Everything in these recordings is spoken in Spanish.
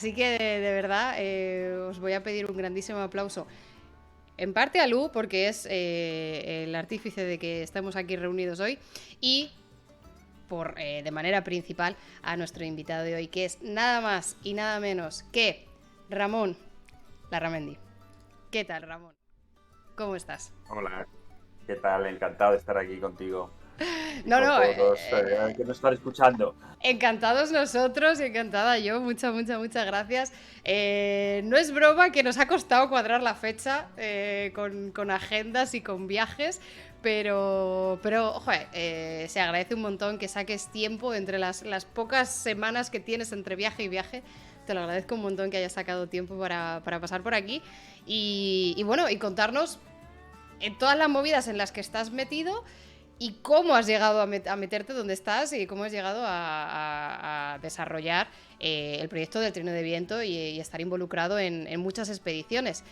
Así que de verdad os voy a pedir un grandísimo aplauso. En parte a Lu, porque es el artífice de que estemos aquí reunidos hoy, y de manera principal a nuestro invitado de hoy, que es nada más y nada menos que Ramón Larramendi. ¿Qué tal, Ramón? ¿Cómo estás? Hola, ¿qué tal? Encantado de estar aquí contigo y No, con no, todos los que nos están escuchando. encantados nosotros y encantada yo. Muchas gracias. No es broma que nos ha costado cuadrar la fecha con agendas y con viajes, pero joder, se agradece un montón que saques tiempo entre las pocas semanas que tienes entre viaje y viaje. Te lo agradezco un montón que hayas sacado tiempo para pasar por aquí y bueno, y contarnos en todas las movidas en las que estás metido y cómo has llegado a meterte donde estás y cómo has llegado a desarrollar el proyecto del Trino de Viento y estar involucrado en muchas expediciones.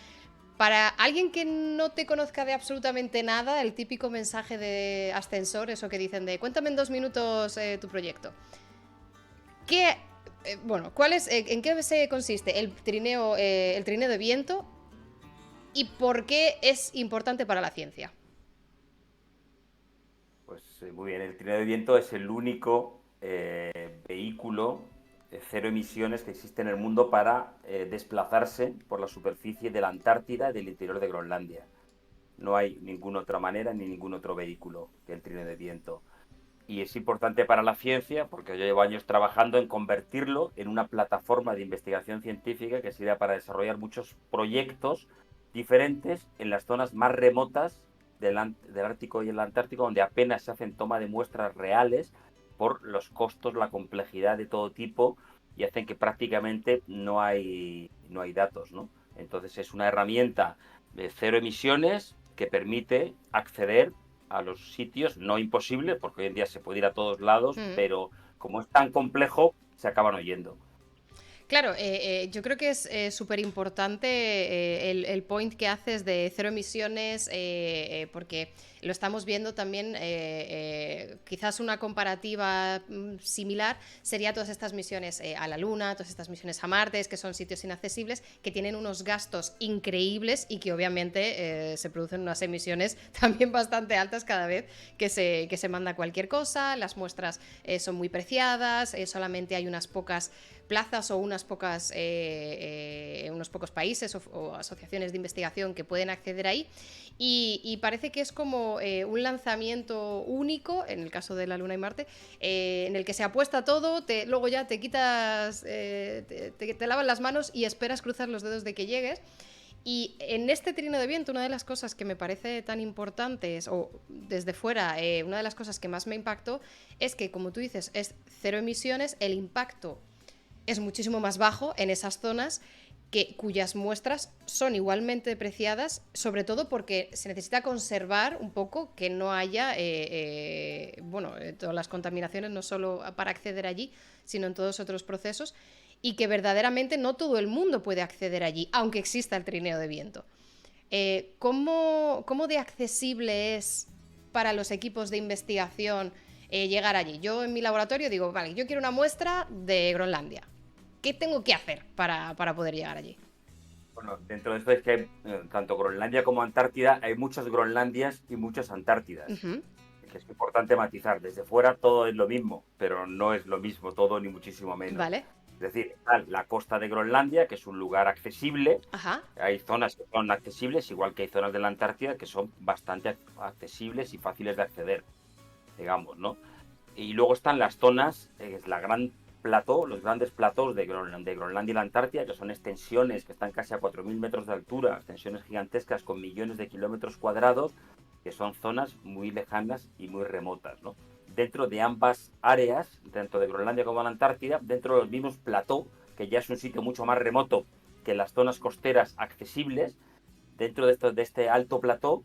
Para alguien que no te conozca de absolutamente nada, el típico mensaje de ascensor, eso que dicen de cuéntame en 2 minutos tu proyecto. ¿Qué, bueno, en qué se consiste el trineo de viento y por qué es importante para la ciencia? Pues muy bien, el trineo de viento es el único vehículo de cero emisiones que existe en el mundo para desplazarse por la superficie de la Antártida y del interior de Groenlandia. No hay ninguna otra manera ni ningún otro vehículo que el trineo de viento. Y es importante para la ciencia porque yo llevo años trabajando en convertirlo en una plataforma de investigación científica que sirva para desarrollar muchos proyectos diferentes en las zonas más remotas del Ártico y el Antártico, donde apenas se hacen toma de muestras reales por los costos, la complejidad de todo tipo y hacen que prácticamente no hay datos, ¿no? Entonces es una herramienta de cero emisiones que permite acceder a los sitios, no imposible, porque hoy en día se puede ir a todos lados, Mm. pero como es tan complejo, se acaban oyendo. Claro, yo creo que es súper importante el point que haces de cero emisiones, porque lo estamos viendo también, quizás una comparativa similar sería todas estas misiones a la Luna, todas estas misiones a Marte, que son sitios inaccesibles, que tienen unos gastos increíbles y que obviamente se producen unas emisiones también bastante altas cada vez que se manda cualquier cosa, las muestras son muy preciadas, solamente hay unas pocas plazas o unos pocos países o asociaciones de investigación que pueden acceder ahí y parece que es como un lanzamiento único, en el caso de la Luna y Marte, en el que se apuesta todo, luego ya te quitas, te lavas las manos y esperas cruzar los dedos de que llegues. Y en este trino de viento, una de las cosas que me parece tan importantes, o desde fuera, una de las cosas que más me impactó, es que, como tú dices, es cero emisiones, el impacto es muchísimo más bajo en esas zonas cuyas muestras son igualmente preciadas, sobre todo porque se necesita conservar un poco que no haya, todas las contaminaciones, no solo para acceder allí, sino en todos otros procesos, y que verdaderamente no todo el mundo puede acceder allí, aunque exista el trineo de viento. ¿Cómo de accesible es para los equipos de investigación llegar allí? Yo en mi laboratorio digo, vale, yo quiero una muestra de Groenlandia. ¿Qué tengo que hacer para poder llegar allí? Bueno, dentro de esto es que hay, tanto Groenlandia como Antártida, hay muchas Groenlandias y muchas Antártidas, Ujú. que es importante matizar. Desde fuera todo es lo mismo, pero no es lo mismo todo, ni muchísimo menos. Vale. Es decir, está la costa de Groenlandia, que es un lugar accesible. Ajá. Hay zonas que son accesibles, igual que hay zonas de la Antártida que son bastante accesibles y fáciles de acceder, digamos, ¿no? Y luego están las zonas, es la gran plató, los grandes platós de Groenlandia y la Antártida, que son extensiones que están casi a 4.000 metros de altura, extensiones gigantescas con millones de kilómetros cuadrados, que son zonas muy lejanas y muy remotas, ¿no? Dentro de ambas áreas, tanto de Groenlandia como de la Antártida, dentro de los mismos plató, que ya es un sitio mucho más remoto que las zonas costeras accesibles, dentro de este alto plató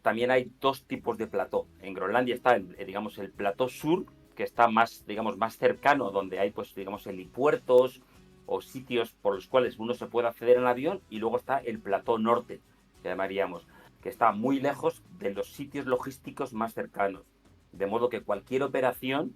también hay dos tipos de plató. En Groenlandia está, digamos, el plató sur, que está más, digamos, más cercano, donde hay, pues, digamos, helipuertos o sitios por los cuales uno se puede acceder en avión, y luego está el plató norte, que llamaríamos, que está muy lejos de los sitios logísticos más cercanos. De modo que cualquier operación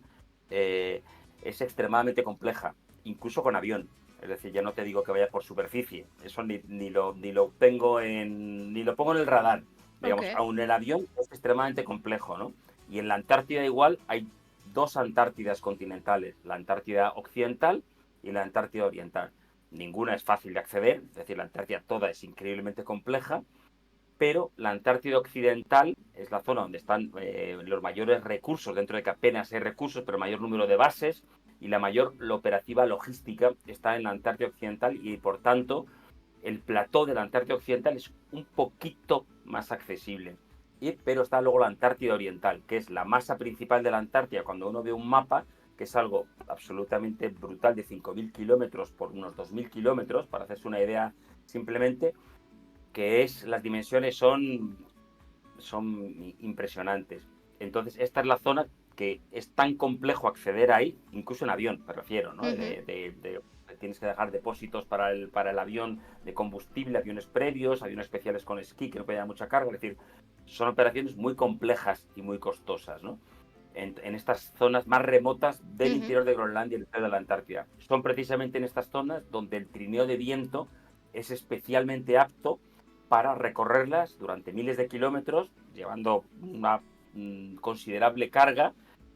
eh, es extremadamente compleja, incluso con avión. Es decir, ya no te digo que vaya por superficie. Eso ni lo tengo ni lo pongo en el radar. Ok. Digamos, aún el avión es extremadamente complejo, ¿no? Y en la Antártida igual hay dos Antártidas continentales, la Antártida Occidental y la Antártida Oriental. Ninguna es fácil de acceder, es decir, la Antártida toda es increíblemente compleja, pero la Antártida Occidental es la zona donde están los mayores recursos, dentro de que apenas hay recursos, pero el mayor número de bases y la mayor la operativa logística está en la Antártida Occidental y, por tanto, el plató de la Antártida Occidental es un poquito más accesible. Pero está luego la Antártida Oriental, que es la masa principal de la Antártida. Cuando uno ve un mapa, que es algo absolutamente brutal, de 5.000 kilómetros por unos 2.000 kilómetros, para hacerse una idea simplemente, que es, las dimensiones son impresionantes. Entonces, esta es la zona que es tan complejo acceder ahí, incluso en avión, me refiero, ¿no? Ujú. Tienes que dejar depósitos para el avión de combustible, aviones previos, aviones especiales con esquí que no pueden mucha carga. Es decir, son operaciones muy complejas y muy costosas, ¿no? En estas zonas más remotas del Ujú. interior de Groenlandia y de la Antártida. Son precisamente en estas zonas donde el trineo de viento es especialmente apto para recorrerlas durante miles de kilómetros, llevando una considerable carga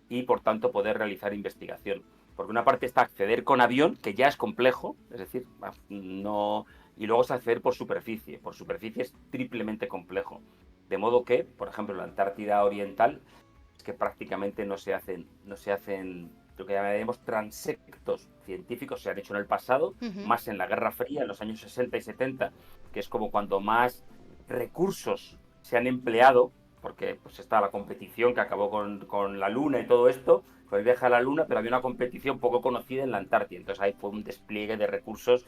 y, por tanto, poder realizar investigación. Porque una parte está acceder con avión, que ya es complejo, es decir, no, y luego es acceder por superficie. Por superficie es triplemente complejo. De modo que, por ejemplo, la Antártida Oriental es que prácticamente no se hacen lo que llamaremos transectos científicos, se han hecho en el pasado, Ujú. más en la Guerra Fría, en los años 60 y 70, que es como cuando más recursos se han empleado, porque pues está la competición que acabó con la Luna y todo esto, con el viaje a la Luna, pero había una competición poco conocida en la Antártida, entonces ahí fue un despliegue de recursos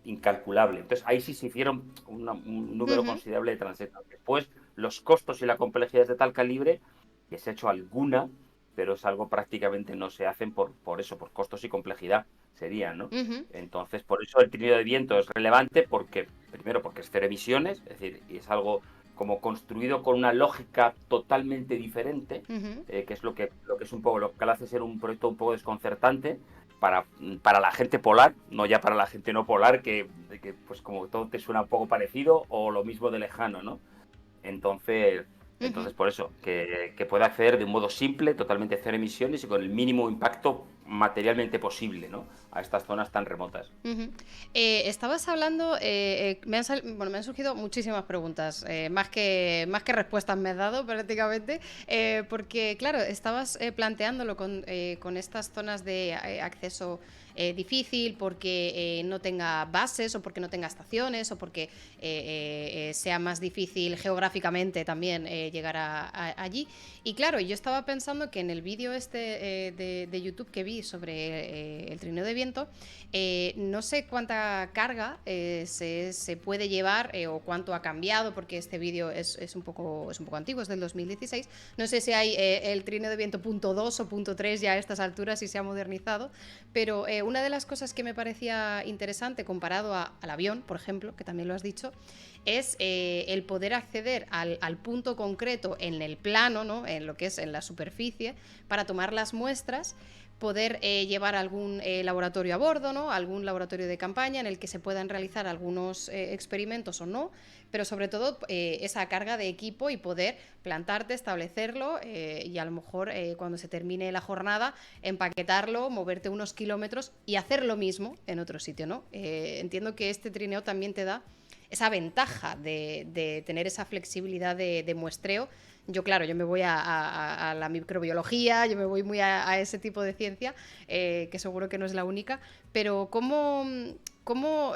incalculable. Entonces ahí sí se hicieron un número Ujú. considerable de transectos. Después, los costos y la complejidad es de tal calibre que se ha hecho alguna, pero es algo prácticamente no se hacen por eso, por costos y complejidad serían, ¿no? Ujú. Entonces, por eso el trineo de viento es relevante porque, primero, porque es cero emisiones, es decir, y es algo como construido con una lógica totalmente diferente, Ujú. que es lo que es un poco, lo que hace ser un proyecto un poco desconcertante para la gente polar, no ya para la gente no polar, que pues como todo te suena un poco parecido o lo mismo de lejano, ¿no? Entonces, Ujú. entonces por eso, que pueda acceder de un modo simple, totalmente cero emisiones y con el mínimo impacto materialmente posible, ¿no? A estas zonas tan remotas. Ujú. Estabas hablando, bueno, me han surgido muchísimas preguntas, más que respuestas me has dado prácticamente, porque claro, estabas planteándolo con estas zonas de acceso difícil, porque no tenga bases o porque no tenga estaciones o porque sea más difícil geográficamente también llegar allí. Y claro, yo estaba pensando que en el vídeo este de YouTube que vi sobre el trineo de viento, no sé cuánta carga se puede llevar o cuánto ha cambiado, porque este vídeo es un poco antiguo, es del 2016. No sé si hay el trineo de viento punto 2 o punto 3 ya a estas alturas, si se ha modernizado, pero una de las cosas que me parecía interesante comparado al avión, por ejemplo, que también lo has dicho, es el poder acceder al punto concreto en el plano, ¿no? En lo que es en la superficie, para tomar las muestras, poder llevar algún laboratorio a bordo, ¿no? Algún laboratorio de campaña en el que se puedan realizar algunos experimentos o no, pero sobre todo esa carga de equipo y poder plantarte, establecerlo y a lo mejor cuando se termine la jornada empaquetarlo, moverte unos kilómetros y hacer lo mismo en otro sitio, ¿no? Entiendo que este trineo también te da esa ventaja de tener esa flexibilidad de muestreo. Yo, claro, yo me voy a la microbiología, yo me voy muy a ese tipo de ciencia, que seguro que no es la única, pero ¿cómo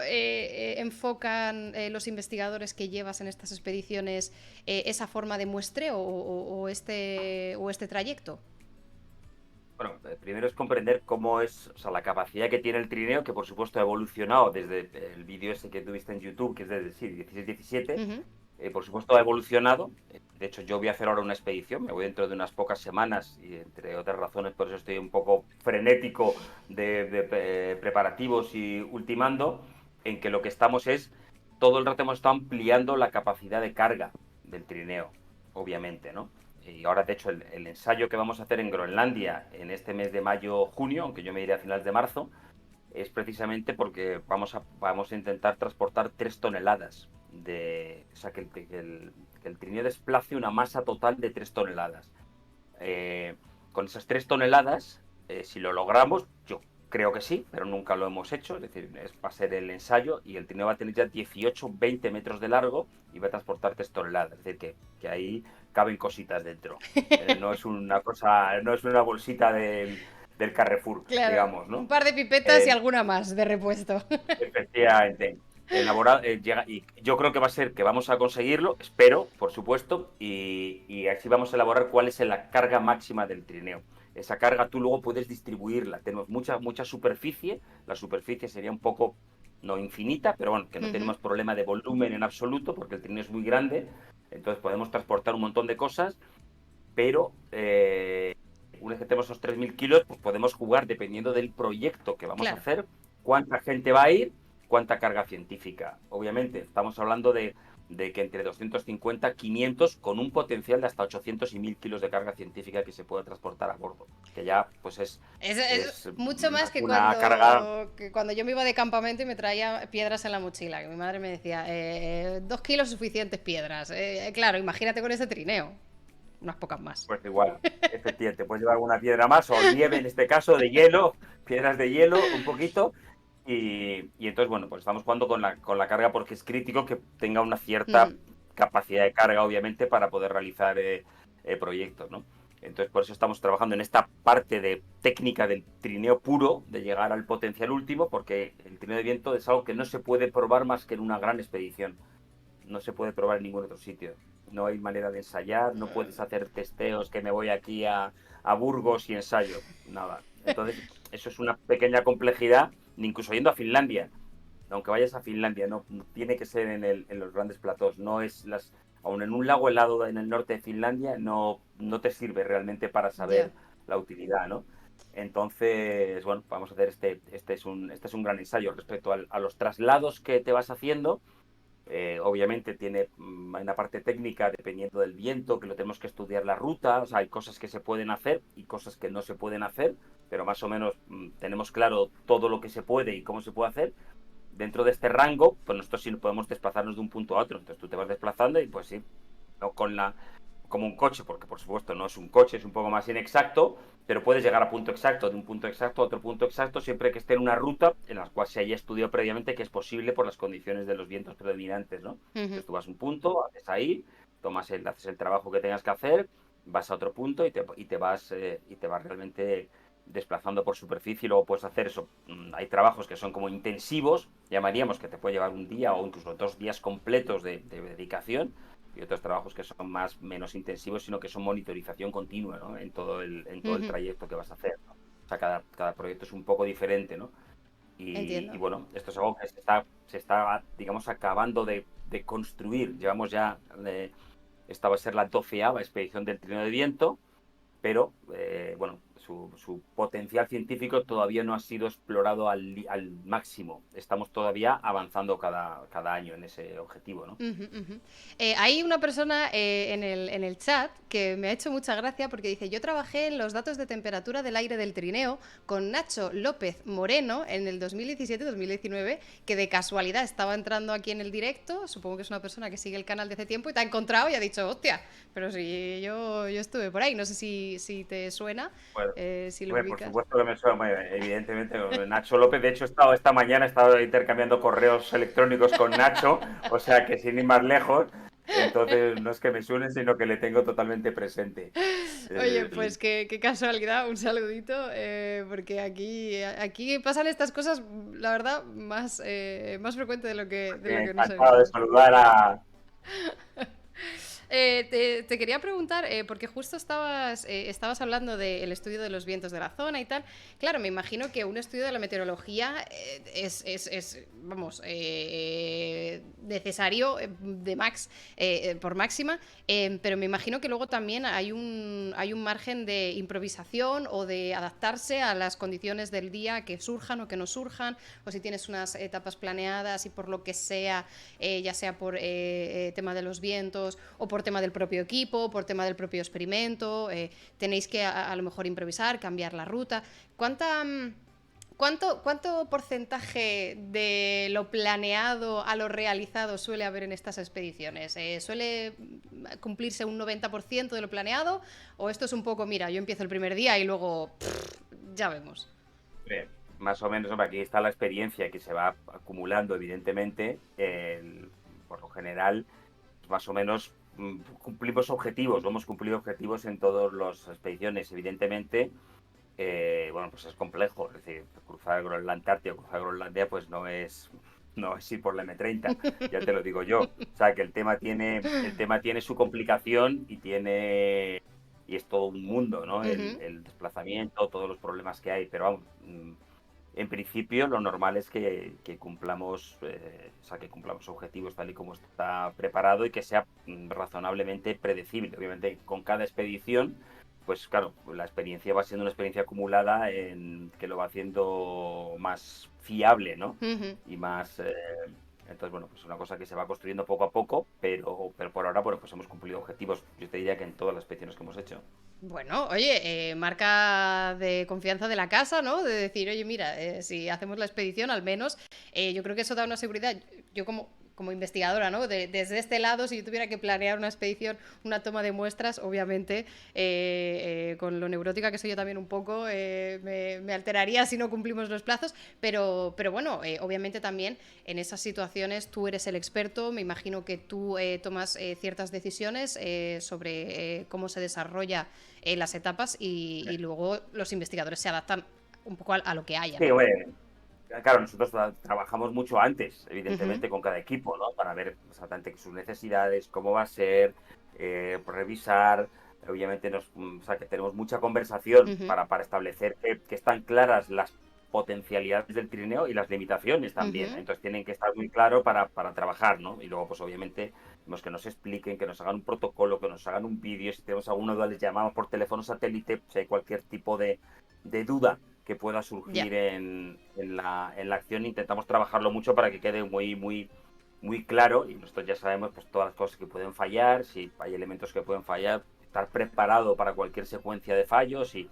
enfocan los investigadores que llevas en estas expediciones esa forma de muestreo o este trayecto? Bueno, primero es comprender cómo es, o sea, la capacidad que tiene el trineo, que por supuesto ha evolucionado desde el vídeo ese que tuviste en YouTube, que es de sí, 16-17, Ujú. por supuesto ha evolucionado. De hecho, yo voy a hacer ahora una expedición, me voy dentro de unas pocas semanas y entre otras razones por eso estoy un poco frenético de preparativos y ultimando, en que lo que estamos es, todo el rato hemos estado ampliando la capacidad de carga del trineo, obviamente, ¿no? Y ahora, de hecho, el ensayo que vamos a hacer en Groenlandia en este mes de mayo-junio, aunque yo me iré a finales de marzo, es precisamente porque vamos a intentar transportar 3 toneladas o sea, que el trineo desplace una masa total de 3 toneladas. Eh, con esas 3 toneladas, si lo logramos, yo creo que sí, pero nunca lo hemos hecho, es decir, va a ser el ensayo y el trineo va a tener ya 18-20 metros de largo y va a transportar 3 toneladas, es decir, que ahí caben cositas dentro. No es una cosa, no es una bolsita del Carrefour, Claro, digamos, un ¿no? par de pipetas y Eh, alguna más de repuesto. Efectivamente. Elaborado, y yo creo que va a ser que vamos a conseguirlo, espero, por supuesto, y así vamos a elaborar cuál es la carga máxima del trineo. Esa carga tú luego puedes distribuirla. Tenemos mucha superficie, la superficie sería un poco, no infinita, pero bueno, que no Ujú. tenemos problema de volumen en absoluto, porque el trineo es muy grande, entonces podemos transportar un montón de cosas, pero una vez que tenemos esos 3.000 kilos, pues podemos jugar dependiendo del proyecto que vamos a Claro. hacer, cuánta gente va a ir, cuánta carga científica. Obviamente, estamos hablando de que entre 250 500 con un potencial de hasta 800 y 1.000 kilos de carga científica que se puede transportar a bordo, que ya pues Es es mucho más una carga. que cuando yo me iba de campamento y me traía piedras en la mochila, que mi madre me decía, 2 kilos suficientes piedras. Claro, imagínate con ese trineo. Unas pocas más. Pues igual, efectivamente, puedes llevar alguna piedra más o nieve en este caso, de hielo, piedras de hielo, un poquito. Y entonces, bueno, pues estamos jugando con la carga porque es crítico que tenga una cierta Ujú. capacidad de carga, obviamente, para poder realizar proyectos, ¿no? Entonces, por eso estamos trabajando en esta parte de técnica del trineo puro, de llegar al potencial último, porque el trineo de viento es algo que no se puede probar más que en una gran expedición. No se puede probar en ningún otro sitio. No hay manera de ensayar, no puedes hacer testeos que me voy aquí a Burgos y ensayo, nada. Entonces, eso es una pequeña complejidad, incluso yendo a Finlandia. Aunque vayas a Finlandia, no tiene que ser en los grandes platós. No es aun en un lago helado en el norte de Finlandia, no te sirve realmente para Ya. saber la utilidad, ¿no? Entonces, bueno, vamos a hacer este es un gran ensayo respecto a los traslados que te vas haciendo. Obviamente tiene una parte técnica dependiendo del viento, que lo tenemos que estudiar la ruta, o sea, hay cosas que se pueden hacer y cosas que no se pueden hacer, pero más o menos tenemos claro todo lo que se puede y cómo se puede hacer. Dentro de este rango, pues nosotros sí podemos desplazarnos de un punto a otro, entonces tú te vas desplazando y pues sí, no como un coche, porque por supuesto no es un coche, es un poco más inexacto, pero puedes llegar a punto exacto, de un punto exacto a otro punto exacto, siempre que esté en una ruta en la cual se haya estudiado previamente que es posible por las condiciones de los vientos predominantes, ¿no? Ujú. Entonces tú vas a un punto, haces ahí, haces el trabajo que tengas que hacer, vas a otro punto y te vas realmente desplazando por superficie y luego puedes hacer eso. Hay trabajos que son como intensivos, llamaríamos que te puede llevar un día o incluso 2 días completos de dedicación, y otros trabajos que son menos intensivos, sino que son monitorización continua, ¿no? En todo el Ujú. trayecto que vas a hacer, ¿no? O sea, cada proyecto es un poco diferente, ¿no? Y Entiendo. bueno, esto es algo que se está digamos, acabando de construir. Llevamos ya, esta va a ser la 12ª expedición del Trineo de Viento, pero bueno, su potencial científico todavía no ha sido explorado al máximo. Estamos todavía avanzando cada año en ese objetivo, ¿no? Ujú, ujú. Hay una persona en el chat que me ha hecho mucha gracia porque dice, yo trabajé en los datos de temperatura del aire del trineo con Nacho López Moreno en el 2017-2019, que de casualidad estaba entrando aquí en el directo, supongo que es una persona que sigue el canal de hace tiempo y te ha encontrado y ha dicho, hostia, pero si yo estuve por ahí, no sé si te suena, Pues, si lo hombre, por ubicas. supuesto que me suena, evidentemente, Nacho López, de hecho, esta mañana he estado intercambiando correos electrónicos con Nacho, o sea que sin ir más lejos, entonces no es que me suene, sino que le tengo totalmente presente. Oye, Sí. pues qué casualidad, un saludito, porque aquí pasan estas cosas, la verdad, más frecuente de lo que nos Encantado de habituamos. saludar a. Te quería preguntar, porque justo estabas hablando del estudio de los vientos de la zona y tal. Claro, me imagino que un estudio de la meteorología vamos, necesario por máxima, pero me imagino que luego también hay un margen de improvisación o de adaptarse a las condiciones del día que surjan o que no surjan, o si tienes unas etapas planeadas y por lo que sea, ya sea por tema de los vientos o por tema del propio equipo, por tema del propio experimento, tenéis que a lo mejor improvisar, cambiar la ruta. ¿Cuánta ¿Cuánto porcentaje de lo planeado a lo realizado suele haber en estas expediciones? ¿Suele cumplirse un 90% de lo planeado? ¿O esto es un poco, mira, yo empiezo el primer día y luego ya vemos? Bien, más o menos, hombre, aquí está la experiencia que se va acumulando, evidentemente. Por lo general, más o menos cumplimos objetivos, hemos cumplido objetivos en todas las expediciones, evidentemente. Bueno, pues es complejo, es decir, cruzar la Antártida o cruzar Groenlandia, pues no es ir por la M30, ya te lo digo yo. O sea, que el tema tiene su complicación y es todo un mundo, ¿no? Ujú. El desplazamiento, todos los problemas que hay, pero vamos, en principio lo normal es que cumplamos, o sea, que cumplamos objetivos tal y como está preparado y que sea razonablemente predecible. Obviamente, con cada expedición, pues claro, la experiencia va siendo una experiencia acumulada que lo va haciendo más fiable, ¿no? Ujú. Y más... entonces, bueno, pues una cosa que se va construyendo poco a poco, pero por ahora, bueno, pues hemos cumplido objetivos, yo te diría que en todas las expediciones que hemos hecho. Bueno, oye, marca de confianza de la casa, ¿no? De decir, oye, mira, si hacemos la expedición, al menos, yo creo que eso da una seguridad. Yo como investigadora, ¿no? Desde este lado, si yo tuviera que planear una expedición, una toma de muestras, obviamente, con lo neurótica que soy yo también un poco, me alteraría si no cumplimos los plazos, pero bueno, obviamente también en esas situaciones tú eres el experto, me imagino que tú tomas ciertas decisiones sobre cómo se desarrolla las etapas y luego los investigadores se adaptan un poco a lo que haya, Sí, ¿no? bueno, claro, nosotros trabajamos mucho antes, Ujú, evidentemente, con cada equipo, ¿no? Para ver exactamente sus necesidades, cómo va a ser, revisar. Obviamente, o sea, que tenemos mucha conversación ujú, para establecer que están claras las potencialidades del trineo y las limitaciones también. ujú. Entonces, tienen que estar muy claro para trabajar, ¿no? Y luego, pues obviamente, tenemos que nos expliquen, que nos hagan un protocolo, que nos hagan un vídeo. Si tenemos alguna duda, les llamamos por teléfono satélite, si hay cualquier tipo de duda que pueda Ya. surgir en la acción. Intentamos trabajarlo mucho para que quede muy, muy, muy claro y nosotros ya sabemos pues todas las cosas que pueden fallar, si hay elementos que pueden fallar, estar preparado para cualquier secuencia de fallos y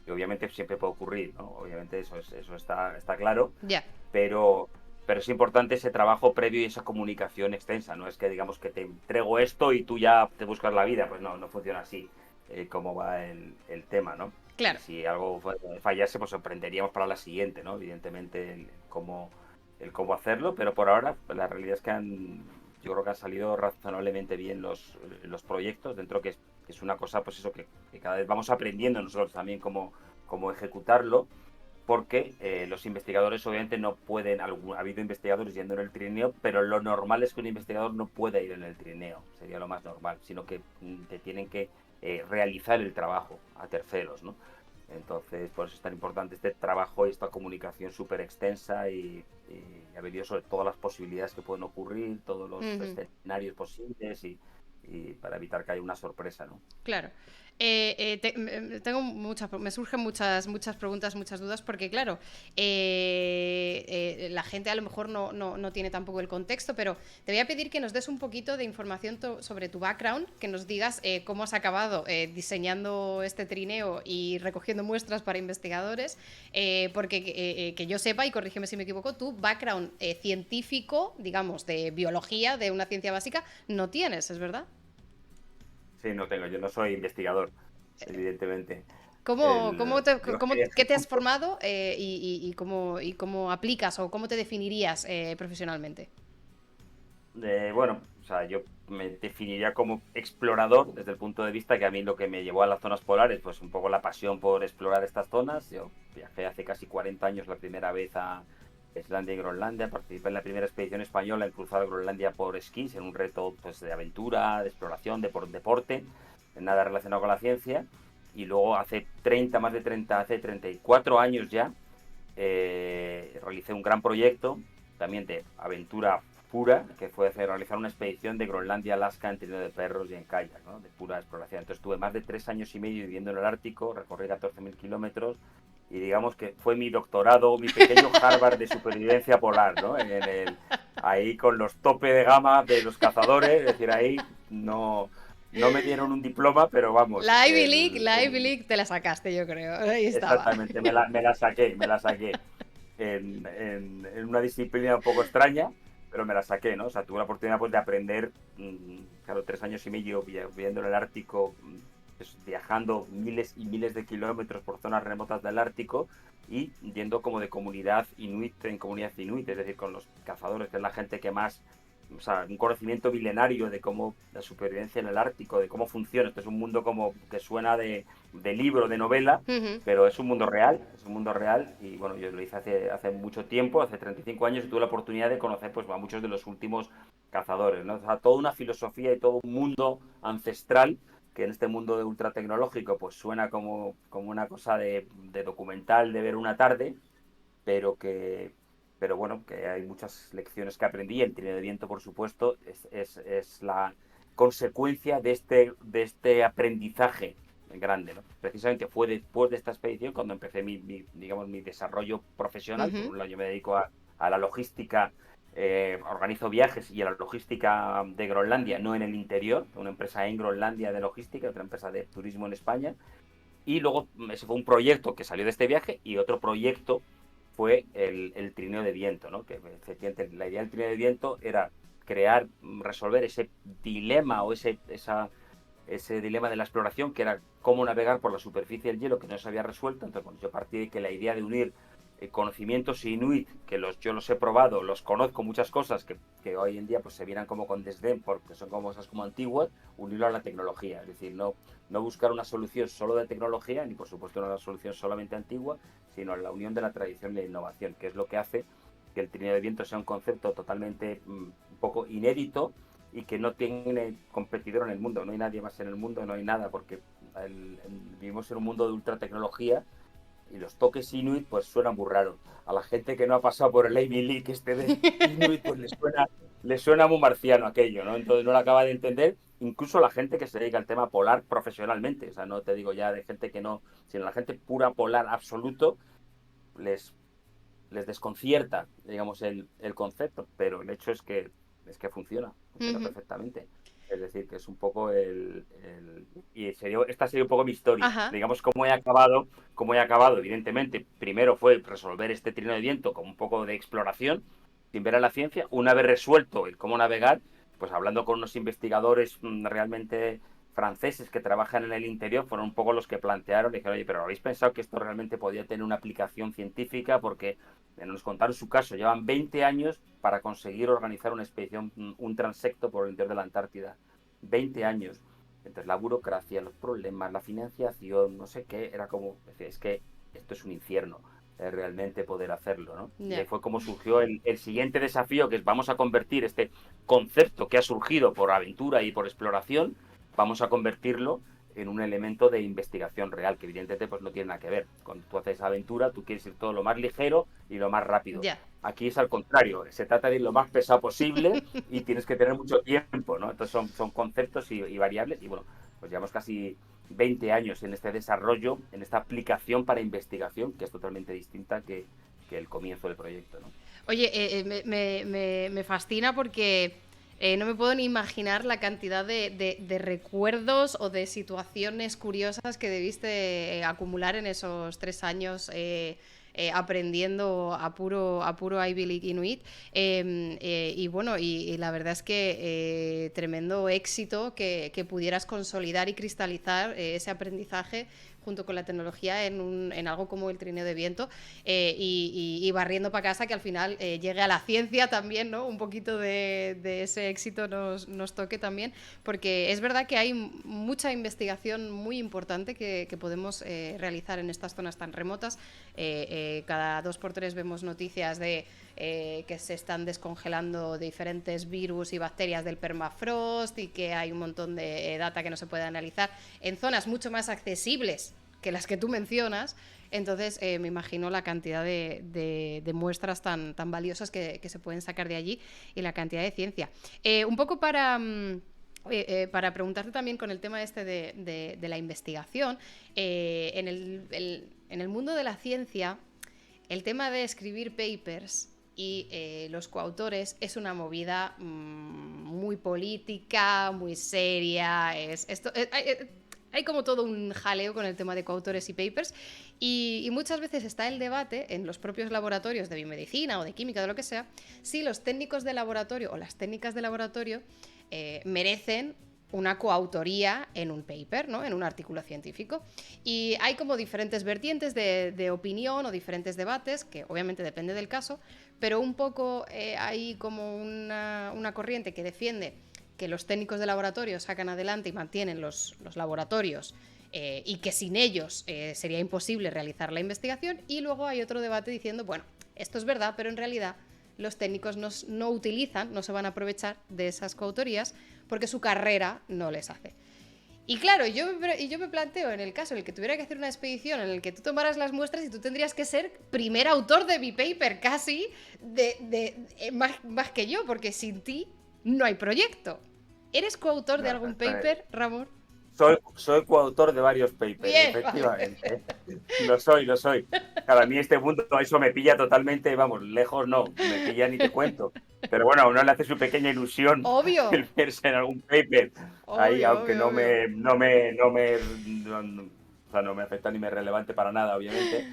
obviamente siempre puede ocurrir, ¿no? Obviamente eso está claro, Ya. pero, pero es importante ese trabajo previo y esa comunicación extensa, no es que digamos que te entrego esto y tú ya te buscas la vida, pues no funciona así, cómo va el tema, ¿no? Y Claro. si algo fallase, pues aprenderíamos para la siguiente, ¿no? Evidentemente, el cómo hacerlo, pero por ahora la realidad es que yo creo que han salido razonablemente bien los proyectos, dentro que es una cosa, pues eso, que cada vez vamos aprendiendo nosotros también cómo ejecutarlo, porque los investigadores obviamente no pueden, ha habido investigadores yendo en el trineo, pero lo normal es que un investigador no pueda ir en el trineo, sería lo más normal, sino que te tienen que realizar el trabajo a terceros, ¿no? Entonces, por eso es tan importante este trabajo y esta comunicación súper extensa y haber ido sobre todas las posibilidades que pueden ocurrir, todos los Ujú. escenarios posibles y para evitar que haya una sorpresa, ¿no? Claro. Me surgen muchas preguntas, muchas dudas, porque claro, la gente a lo mejor no tiene tampoco el contexto, pero te voy a pedir que nos des un poquito de información sobre tu background, que nos digas cómo has acabado diseñando este trineo y recogiendo muestras para investigadores, porque que yo sepa, y corrígeme si me equivoco, tu background científico, digamos, de biología, de una ciencia básica, no tienes, ¿es verdad? Sí, no tengo, yo no soy investigador, evidentemente. ¿Qué Yo te has formado y cómo aplicas o cómo te definirías profesionalmente? bueno, o sea, yo me definiría como explorador desde el punto de vista que a mí lo que me llevó a las zonas polares, pues un poco la pasión por explorar estas zonas. Yo viajé hace casi 40 años la primera vez a Islandia y Groenlandia, participé en la primera expedición española en cruzar Groenlandia por esquís, en un reto pues, de aventura, de exploración, de por deporte, nada relacionado con la ciencia. Y luego hace 34 años ya, realicé un gran proyecto también de aventura pura, que fue realizar una expedición de Groenlandia a Alaska en trineo de perros y en kayak, ¿no? De pura exploración. Entonces estuve más de 3 años y medio viviendo en el Ártico, recorrí 14.000 kilómetros y digamos que fue mi doctorado, mi pequeño Harvard de supervivencia polar, ¿no? Ahí con los tope de gama de los cazadores, es decir, ahí no me dieron un diploma, pero vamos, La Ivy League te la sacaste, yo creo. Ahí estaba. exactamente, me la saqué, me la saqué. en una disciplina un poco extraña, pero me la saqué, ¿no? O sea, tuve la oportunidad pues, de aprender, claro, 3 años y medio viviendo en el Ártico, pues, viajando miles y miles de kilómetros por zonas remotas del Ártico y yendo como de comunidad inuit en comunidad inuit, es decir, con los cazadores, que es la gente que más, o sea, un conocimiento milenario de cómo la supervivencia en el Ártico, de cómo funciona. Esto es un mundo como que suena de libro, de novela, Ujú. pero es un mundo real y bueno, yo lo hice hace mucho tiempo, hace 35 años y tuve la oportunidad de conocer pues a muchos de los últimos cazadores, ¿no? O sea, toda una filosofía y todo un mundo ancestral que en este mundo de ultra tecnológico pues suena como una cosa de documental de ver una tarde, pero pero bueno, que hay muchas lecciones que aprendí. El trineo de viento, por supuesto, es la consecuencia de este aprendizaje grande, ¿no? Precisamente fue después de esta expedición cuando empecé digamos, mi desarrollo profesional. Por Ujú. un lado, yo me dedico a la logística, organizo viajes y a la logística de Groenlandia, no en el interior, una empresa en Groenlandia de logística, otra empresa de turismo en España. Y luego ese fue un proyecto que salió de este viaje y otro proyecto fue el trineo de viento, ¿no? Que efectivamente la idea del trineo de viento era crear, resolver ese dilema o ese dilema de la exploración, que era cómo navegar por la superficie del hielo que no se había resuelto. Entonces, bueno, yo partí de que la idea de unir conocimientos inuit, que yo los he probado, los conozco muchas cosas que hoy en día pues se vieran como con desdén porque son como cosas como antiguas, unirlo a la tecnología. Es decir, no buscar una solución solo de tecnología, ni por supuesto una solución solamente antigua, sino la unión de la tradición y la innovación, que es lo que hace que el trineo de viento sea un concepto totalmente un poco inédito y que no tiene competidor en el mundo. No hay nadie más en el mundo, no hay nada, porque vivimos en un mundo de ultra tecnología y los toques Inuit pues suenan muy raros. A la gente que no ha pasado por el Ivy League de Inuit pues le suena muy marciano aquello, ¿no? Entonces no lo acaba de entender. Incluso la gente que se dedica al tema polar profesionalmente, o sea, no te digo ya de gente que no, sino la gente pura polar absoluto, les, les desconcierta, digamos, el concepto, pero el hecho es que funciona Ujú. perfectamente. Es decir, que es un poco y esta sería un poco mi historia. Ajá. Digamos, cómo he acabado, evidentemente. Primero fue resolver este trineo de viento con un poco de exploración, sin ver a la ciencia. Una vez resuelto el cómo navegar, pues hablando con unos investigadores realmente franceses que trabajan en el interior, fueron un poco los que plantearon, dijeron, oye, pero ¿habéis pensado que esto realmente podía tener una aplicación científica? Porque nos contaron su caso, llevan 20 años para conseguir organizar una expedición, un transecto por el interior de la Antártida. 20 años. Entonces la burocracia, los problemas, la financiación, no sé qué, era como, es que esto es un infierno, realmente poder hacerlo, ¿no? Y ahí Ya. fue como surgió el siguiente desafío, que es vamos a convertir este concepto que ha surgido por aventura y por exploración, vamos a convertirlo en un elemento de investigación real, que evidentemente pues no tiene nada que ver. Cuando tú haces aventura, tú quieres ir todo lo más ligero y lo más rápido. Ya. Aquí es al contrario, se trata de ir lo más pesado posible y tienes que tener mucho tiempo, ¿no? Entonces son conceptos y variables y bueno, pues llevamos casi 20 años en este desarrollo, en esta aplicación para investigación, que es totalmente distinta que el comienzo del proyecto, ¿no? Oye, me fascina porque no me puedo ni imaginar la cantidad de recuerdos o de situaciones curiosas que debiste acumular en esos 3 años aprendiendo a puro Ivy League Inuit. Y bueno, y la verdad es que tremendo éxito que pudieras consolidar y cristalizar ese aprendizaje junto con la tecnología en algo como el trineo de viento y barriendo para casa que al final llegue a la ciencia también, ¿no? Un poquito de ese éxito nos toque también, porque es verdad que hay mucha investigación muy importante que podemos realizar en estas zonas tan remotas. Cada 2 por 3 vemos noticias de que se están descongelando diferentes virus y bacterias del permafrost y que hay un montón de data que no se puede analizar en zonas mucho más accesibles que las que tú mencionas. Entonces me imagino la cantidad de muestras tan valiosas que se pueden sacar de allí y la cantidad de ciencia. Un poco para preguntarte también con el tema este de la investigación, en el mundo de la ciencia, el tema de escribir papers y los coautores es una movida muy política, muy seria. Hay como todo un jaleo con el tema de coautores y papers y muchas veces está el debate en los propios laboratorios de biomedicina o de química, de lo que sea, si los técnicos de laboratorio o las técnicas de laboratorio merecen una coautoría en un paper, ¿no? En un artículo científico. Y hay como diferentes vertientes de opinión o diferentes debates, que obviamente depende del caso, pero un poco hay como una corriente que defiende que los técnicos de laboratorio sacan adelante y mantienen los laboratorios y que sin ellos sería imposible realizar la investigación. Y luego hay otro debate diciendo, bueno, esto es verdad, pero en realidad los técnicos no utilizan, no se van a aprovechar de esas coautorías porque su carrera no les hace. Y claro, yo me planteo en el caso en el que tuviera que hacer una expedición en el que tú tomaras las muestras y tú tendrías que ser primer autor de mi paper, casi más que yo, porque sin ti no hay proyecto. ¿Eres coautor de algún paper, Ramón? Soy coautor de varios papers, Bien, efectivamente. Vale. Lo soy. Claro, a mí este punto eso me pilla totalmente, vamos, lejos no, me pilla ni te cuento. Pero bueno, a uno le hace su pequeña ilusión obvio. el verse en algún paper. Ahí, Obvio, aunque obvio, o sea, no me afecta ni me es relevante para nada, obviamente,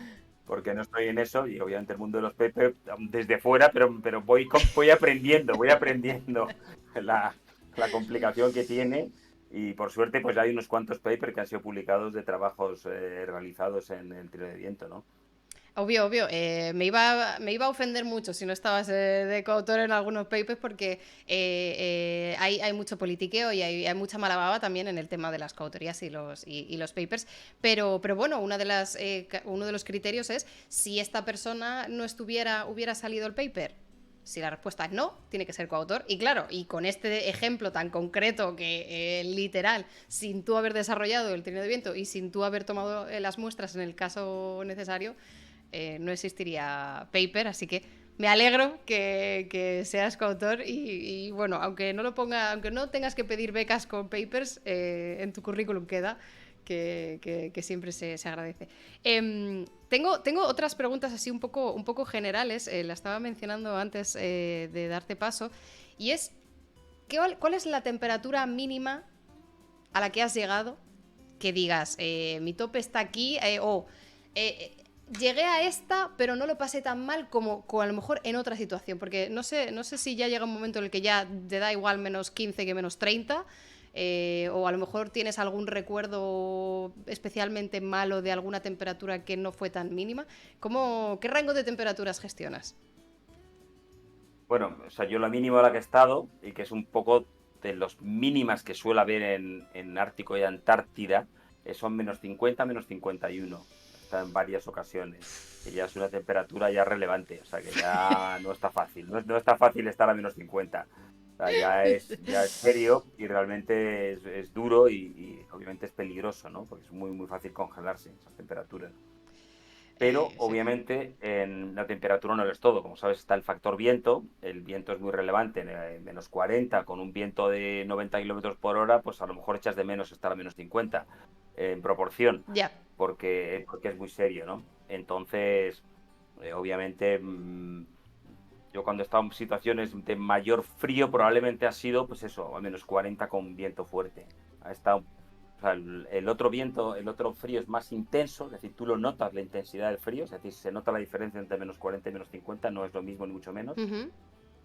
porque no estoy en eso y obviamente el mundo de los papers desde fuera, pero voy aprendiendo la complicación que tiene. Y por suerte, pues hay unos cuantos papers que han sido publicados de trabajos realizados en el Tiro de Viento, ¿no? Obvio, obvio. Me iba a ofender mucho si no estabas de coautor en algunos papers porque hay mucho politiqueo y hay mucha mala baba también en el tema de las coautorías y los papers. Pero bueno, uno de los criterios es si esta persona no hubiera salido el paper. Si la respuesta es no, tiene que ser coautor. Y claro, y con este ejemplo tan concreto que literal, sin tú haber desarrollado el trineo de viento y sin tú haber tomado las muestras en el caso necesario, no existiría paper, así que me alegro que seas coautor y bueno, aunque no tengas que pedir becas con papers, en tu currículum queda que siempre se agradece. Tengo otras preguntas así un poco generales, la estaba mencionando antes de darte paso, y es, ¿cuál es la temperatura mínima a la que has llegado que digas, mi tope está aquí, llegué a esta, pero no lo pasé tan mal como a lo mejor en otra situación? Porque no sé si ya llega un momento en el que ya te da igual menos 15 que menos 30, o a lo mejor tienes algún recuerdo especialmente malo de alguna temperatura que no fue tan mínima. ¿Qué rango de temperaturas gestionas? Bueno, o sea, yo la mínima a la que he estado, y que es un poco de los mínimas que suele haber en Ártico y Antártida, son menos 50, menos 51. Está en varias ocasiones. Que ya es una temperatura ya relevante, o sea que ya no está fácil. No está fácil estar a menos 50. O sea, ya es serio y realmente es duro y obviamente es peligroso, ¿no? Porque es muy, muy fácil congelarse esas temperaturas. Pero Sí. obviamente en la temperatura no lo es todo. Como sabes, está el factor viento. El viento es muy relevante. En menos 40, con un viento de 90 kilómetros por hora, pues a lo mejor echas de menos estar a menos 50 en proporción, Ya. porque es muy serio, ¿no? Entonces, obviamente, yo cuando he estado en situaciones de mayor frío, probablemente ha sido, pues eso, a menos 40 con viento fuerte. Ha estado, o sea, el otro viento, el otro frío es más intenso, es decir, tú lo notas la intensidad del frío, es decir, se nota la diferencia entre menos 40 y menos 50, no es lo mismo ni mucho menos, Uh-huh.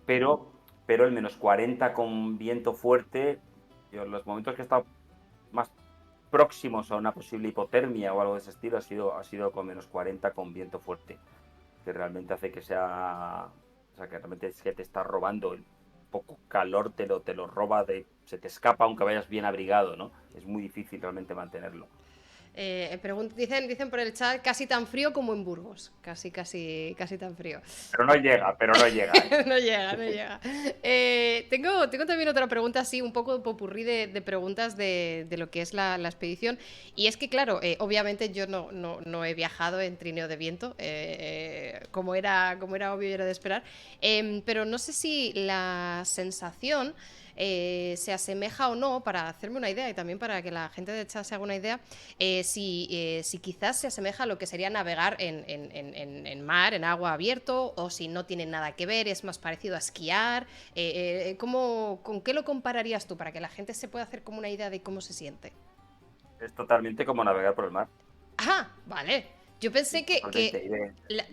pero el menos 40 con viento fuerte, yo, los momentos que he estado más próximos a una posible hipotermia o algo de ese estilo ha sido con menos 40 con viento fuerte, que realmente hace que sea, o sea, que realmente es que te está robando el poco calor, te lo roba, se te escapa aunque vayas bien abrigado, ¿no? Es muy difícil realmente mantenerlo. Dicen por el chat casi tan frío como en Burgos. Casi tan frío. Pero no llega, ¿eh? No llega, no llega. Tengo también otra pregunta así, un poco popurrí de preguntas de lo que es la expedición. Y es que, claro, obviamente yo no he viajado en trineo de viento, como era obvio y era de esperar. Pero no sé si la sensación se asemeja o no, para hacerme una idea y también para que la gente de chat se haga una idea, si quizás se asemeja a lo que sería navegar en mar, en agua abierto, o si no tiene nada que ver, es más parecido a esquiar. ¿Con qué lo compararías tú para que la gente se pueda hacer como una idea de cómo se siente? Es totalmente como navegar por el mar. Ah, vale. Yo pensé Totalmente. que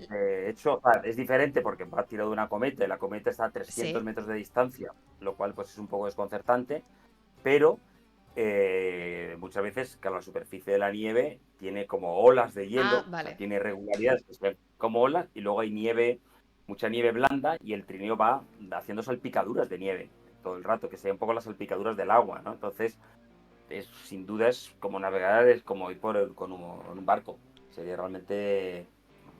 De hecho, o sea, es diferente porque va tirado de una cometa y la cometa está a 300 sí. metros de distancia, lo cual pues es un poco desconcertante, pero muchas veces, claro, la superficie de la nieve tiene como olas de Ah, hielo, o sea, vale. tiene irregularidades que se ven como olas, y luego hay nieve, mucha nieve blanda, y el trineo va haciendo salpicaduras de nieve todo el rato, que se ven un poco las salpicaduras del agua, ¿no? Entonces, sin duda es como navegar, es como ir con un barco. Sería realmente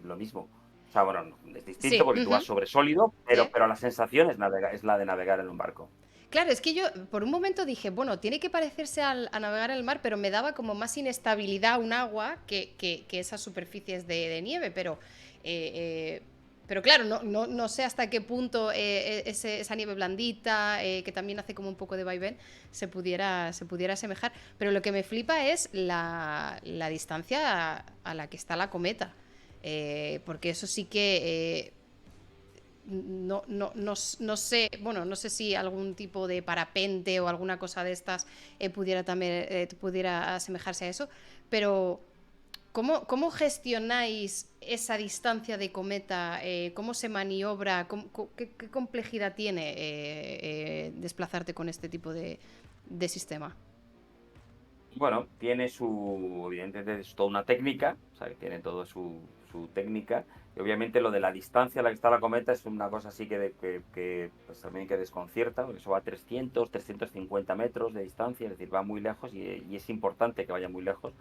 lo mismo. O sea, bueno, es distinto Sí. porque tú vas Ujú, sobre sólido, sí. pero la sensación es la de navegar en un barco. Claro, es que yo por un momento dije, bueno, tiene que parecerse a navegar en el mar, pero me daba como más inestabilidad un agua que esas superficies de nieve, eh, eh, pero claro, no sé hasta qué punto esa nieve blandita, que también hace como un poco de vaivén, se pudiera asemejar. Pero lo que me flipa es la distancia a la que está la cometa. Porque eso sí que no sé, bueno, no sé si algún tipo de parapente o alguna cosa de estas pudiera también pudiera asemejarse a eso, pero ¿cómo gestionáis esa distancia de cometa? ¿Cómo se maniobra? ¿Qué complejidad tiene desplazarte con este tipo de sistema? Bueno, tiene evidentemente es toda una técnica, o sea, que tiene todo su técnica. Y obviamente lo de la distancia a la que está la cometa es una cosa así pues también que desconcierta, porque eso va a 350 metros de distancia, es decir, va muy lejos y es importante que vaya muy lejos,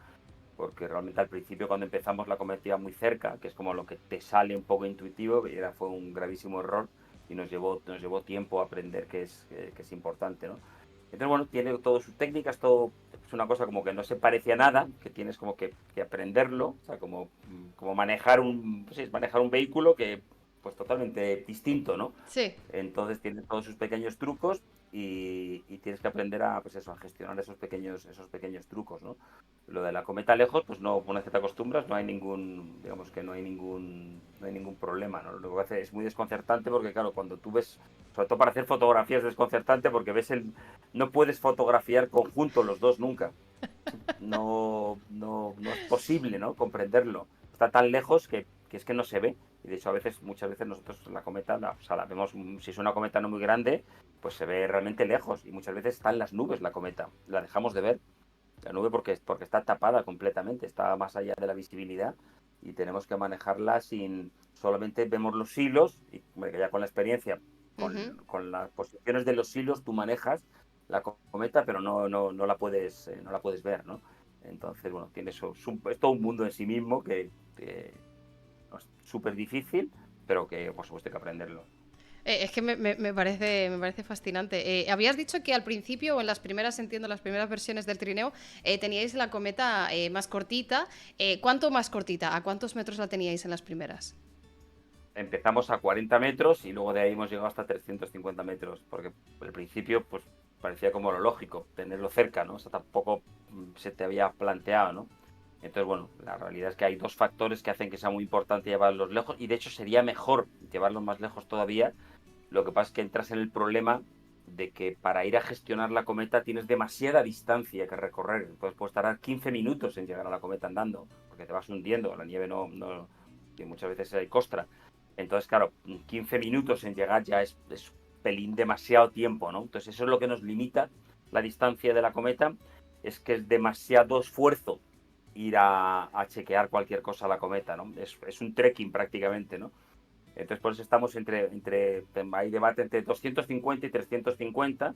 porque realmente al principio cuando empezamos la cometa iba muy cerca, que es como lo que te sale un poco intuitivo, y fue un gravísimo error y nos llevó tiempo a aprender que es importante, ¿no? Entonces, bueno, tiene todas sus técnicas, todo es una cosa como que no se parece a nada, que tienes como que aprenderlo, o sea, como manejar pues sí, manejar un vehículo que pues totalmente distinto, ¿no? Sí. Entonces tiene todos sus pequeños trucos y tienes que aprender a, pues eso, a gestionar esos pequeños trucos, ¿no? Lo de la cometa lejos, pues no, una vez que te acostumbras, no hay ningún, digamos que no hay ningún problema, ¿no? Lo que hace es muy desconcertante porque, claro, cuando tú ves, sobre todo para hacer fotografías es desconcertante porque no puedes fotografiar conjuntos los dos nunca. No es posible, ¿no? Comprenderlo. Está tan lejos que es que no se ve. Y de hecho, muchas veces nosotros la cometa, o sea, la vemos, si es una cometa no muy grande, pues se ve realmente lejos. Y muchas veces está en las nubes la cometa. La dejamos de ver, la nube, porque está tapada completamente, está más allá de la visibilidad y tenemos que manejarla solamente vemos los hilos, y hombre, que ya con la experiencia, Ujú. con las posiciones de los hilos tú manejas la cometa, pero no la puedes ver, ¿no? Entonces, bueno, es todo un mundo en sí mismo que no, es súper difícil, pero que por supuesto hay que aprenderlo. Es que me parece fascinante. Habías dicho que al principio, o en las primeras, entiendo, las primeras versiones del trineo, teníais la cometa más cortita. ¿Cuánto más cortita? ¿A cuántos metros la teníais en las primeras? Empezamos a 40 metros y luego de ahí hemos llegado hasta 350 metros, porque al principio pues parecía como lo lógico, tenerlo cerca, ¿no? O sea, tampoco se te había planteado, ¿no? Entonces, bueno, la realidad es que hay dos factores que hacen que sea muy importante llevarlos lejos y de hecho sería mejor llevarlos más lejos todavía. Lo que pasa es que entras en el problema de que para ir a gestionar la cometa tienes demasiada distancia que recorrer. Entonces puedes tardar 15 minutos en llegar a la cometa andando, porque te vas hundiendo, la nieve que muchas veces hay costra. Entonces, claro, 15 minutos en llegar ya es pelín demasiado tiempo, ¿no? Entonces eso es lo que nos limita la distancia de la cometa, es que es demasiado esfuerzo ir a chequear cualquier cosa a la cometa, ¿no? Es un trekking prácticamente, ¿no? Entonces, por eso estamos hay debate entre 250 y 350,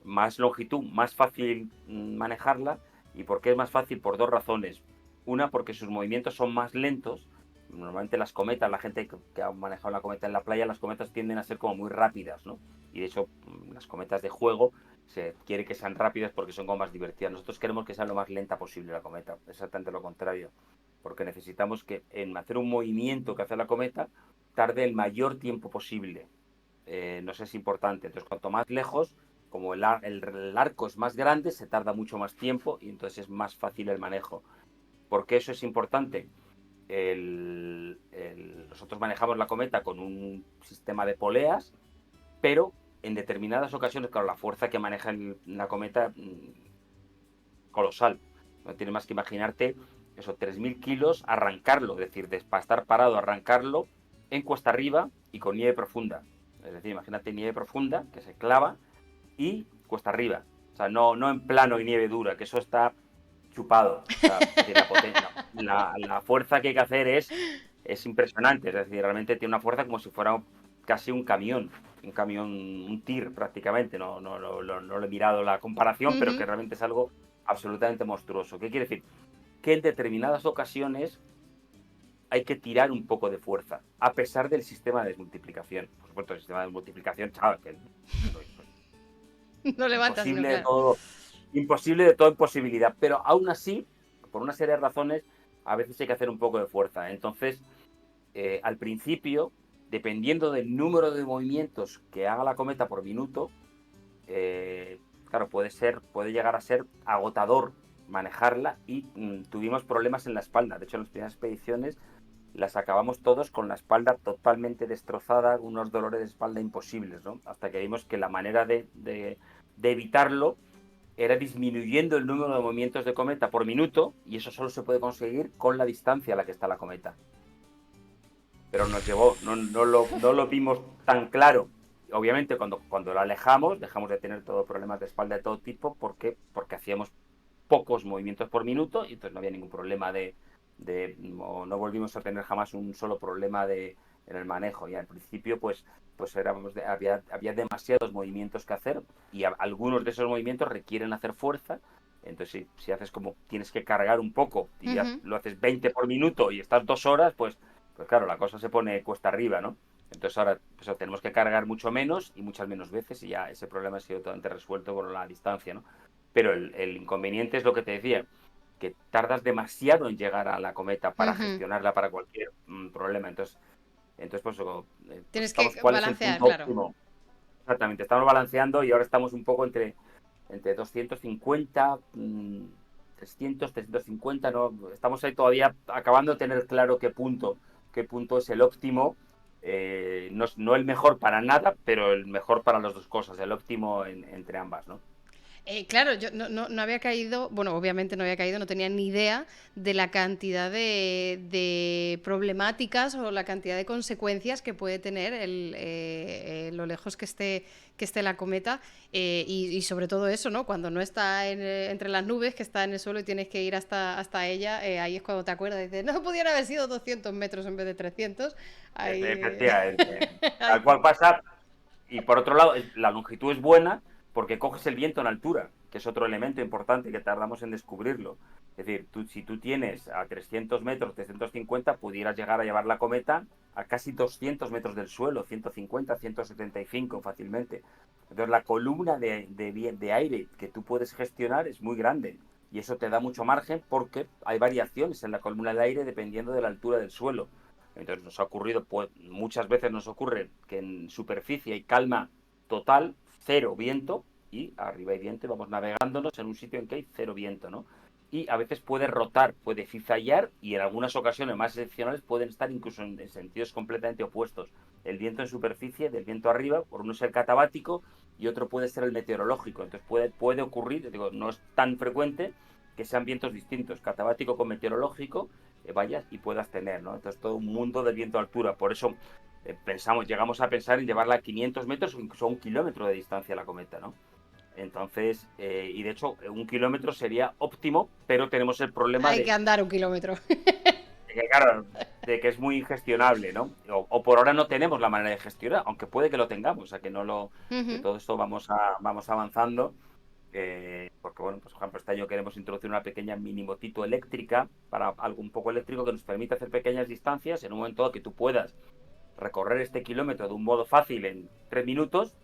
más longitud, más fácil manejarla. ¿Y por qué es más fácil? Por dos razones. Una, porque sus movimientos son más lentos. Normalmente las cometas, la gente que ha manejado la cometa en la playa, las cometas tienden a ser como muy rápidas, ¿no? Y de hecho, las cometas de juego se quiere que sean rápidas porque son como más divertidas. Nosotros queremos que sea lo más lenta posible la cometa, exactamente lo contrario, porque necesitamos que en hacer un movimiento que hace la cometa tarde el mayor tiempo posible. No sé, es importante. Entonces, cuanto más lejos, como el arco es más grande, se tarda mucho más tiempo y entonces es más fácil el manejo. ¿Por qué eso es importante? Nosotros manejamos la cometa con un sistema de poleas, pero en determinadas ocasiones, claro, la fuerza que maneja la cometa colosal. No tienes más que imaginarte esos 3.000 kilos, arrancarlo, es decir, para estar parado, arrancarlo en cuesta arriba y con nieve profunda. Es decir, imagínate nieve profunda que se clava y cuesta arriba. O sea, no en plano y nieve dura, que eso está chupado. O sea, es decir, la fuerza que hay que hacer es impresionante. Es decir, realmente tiene una fuerza como si fuera casi un camión, un tir prácticamente. No lo he mirado la comparación, pero que realmente es algo absolutamente monstruoso. ¿Qué quiere decir? Que en determinadas ocasiones hay que tirar un poco de fuerza, a pesar del sistema de desmultiplicación. Por supuesto, el sistema de multiplicación, chaval, que no levanta, sino imposible de claro. todo, imposible de toda imposibilidad. Pero aún así, por una serie de razones, a veces hay que hacer un poco de fuerza. Entonces, al principio, dependiendo del número de movimientos que haga la cometa por minuto, claro, puede llegar a ser agotador manejarla y tuvimos problemas en la espalda. De hecho, en las primeras expediciones las acabamos todos con la espalda totalmente destrozada, unos dolores de espalda imposibles, ¿no? Hasta que vimos que la manera de evitarlo era disminuyendo el número de movimientos de cometa por minuto, y eso solo se puede conseguir con la distancia a la que está la cometa. Pero nos llevó, no lo vimos tan claro. Obviamente cuando lo alejamos, dejamos de tener todos problemas de espalda de todo tipo, porque hacíamos pocos movimientos por minuto y entonces no había ningún problema no volvimos a tener jamás un solo problema en el manejo. Y al principio pues había demasiados movimientos que hacer, y algunos de esos movimientos requieren hacer fuerza. Entonces si haces como tienes que cargar un poco y ya lo haces 20 por minuto y estás 2 horas, pues claro, la cosa se pone cuesta arriba, ¿no? Entonces ahora pues, tenemos que cargar mucho menos y muchas menos veces, y ya ese problema ha sido totalmente resuelto por la distancia, ¿no? Pero el inconveniente es lo que te decía, que tardas demasiado en llegar a la cometa para gestionarla para cualquier problema. Entonces pues Tienes estamos, que ¿cuál es el balancear, punto claro. óptimo? Exactamente, estamos balanceando y ahora estamos un poco entre 250, 300, 350, ¿no? Estamos ahí todavía acabando de tener claro qué punto es el óptimo. No el mejor para nada, pero el mejor para las dos cosas, el óptimo entre ambas, ¿no? Claro, yo no había caído, bueno, obviamente no había caído, no tenía ni idea de la cantidad de problemáticas o la cantidad de consecuencias que puede tener lo lejos que esté la cometa, y sobre todo eso, ¿no? Cuando no está entre las nubes, que está en el suelo y tienes que ir hasta ella, ahí es cuando te acuerdas y dices, no, pudieran haber sido 200 metros en vez de 300. Ahí... Efectivamente. ahí Tal cual pasa. Y por otro lado, la longitud es buena porque coges el viento en altura, que es otro elemento importante que tardamos en descubrirlo. Es decir, si tú tienes a 300 metros, 350, pudieras llegar a llevar la cometa a casi 200 metros del suelo, 150, 175 fácilmente. Entonces la columna de aire que tú puedes gestionar es muy grande, y eso te da mucho margen porque hay variaciones en la columna de aire dependiendo de la altura del suelo. Entonces nos ha ocurrido, pues, muchas veces nos ocurre que en superficie hay calma total, cero viento, y arriba hay viento y vamos navegándonos en un sitio en que hay cero viento, ¿no? Y a veces puede rotar, puede cizallar, y en algunas ocasiones más excepcionales pueden estar incluso en sentidos completamente opuestos. El viento en superficie del viento arriba, por uno es el catabático y otro puede ser el meteorológico. Entonces puede ocurrir, digo, no es tan frecuente que sean vientos distintos, catabático con meteorológico, vayas y puedas tener, ¿no? Entonces todo un mundo de viento a altura. Por eso llegamos a pensar en llevarla a 500 metros o incluso a 1 kilómetro de distancia a la cometa, ¿no? Entonces, y de hecho 1 kilómetro sería óptimo, pero tenemos el problema hay que andar 1 kilómetro. de que, claro, de que es muy ingestionable, ¿no? O por ahora no tenemos la manera de gestionar, aunque puede que lo tengamos, o sea que que todo esto vamos avanzando. Porque bueno, pues por ejemplo este año queremos introducir una pequeña mini motito eléctrica, para algo un poco eléctrico, que nos permite hacer pequeñas distancias en un momento dado que tú puedas recorrer este kilómetro de un modo fácil en 3 minutos,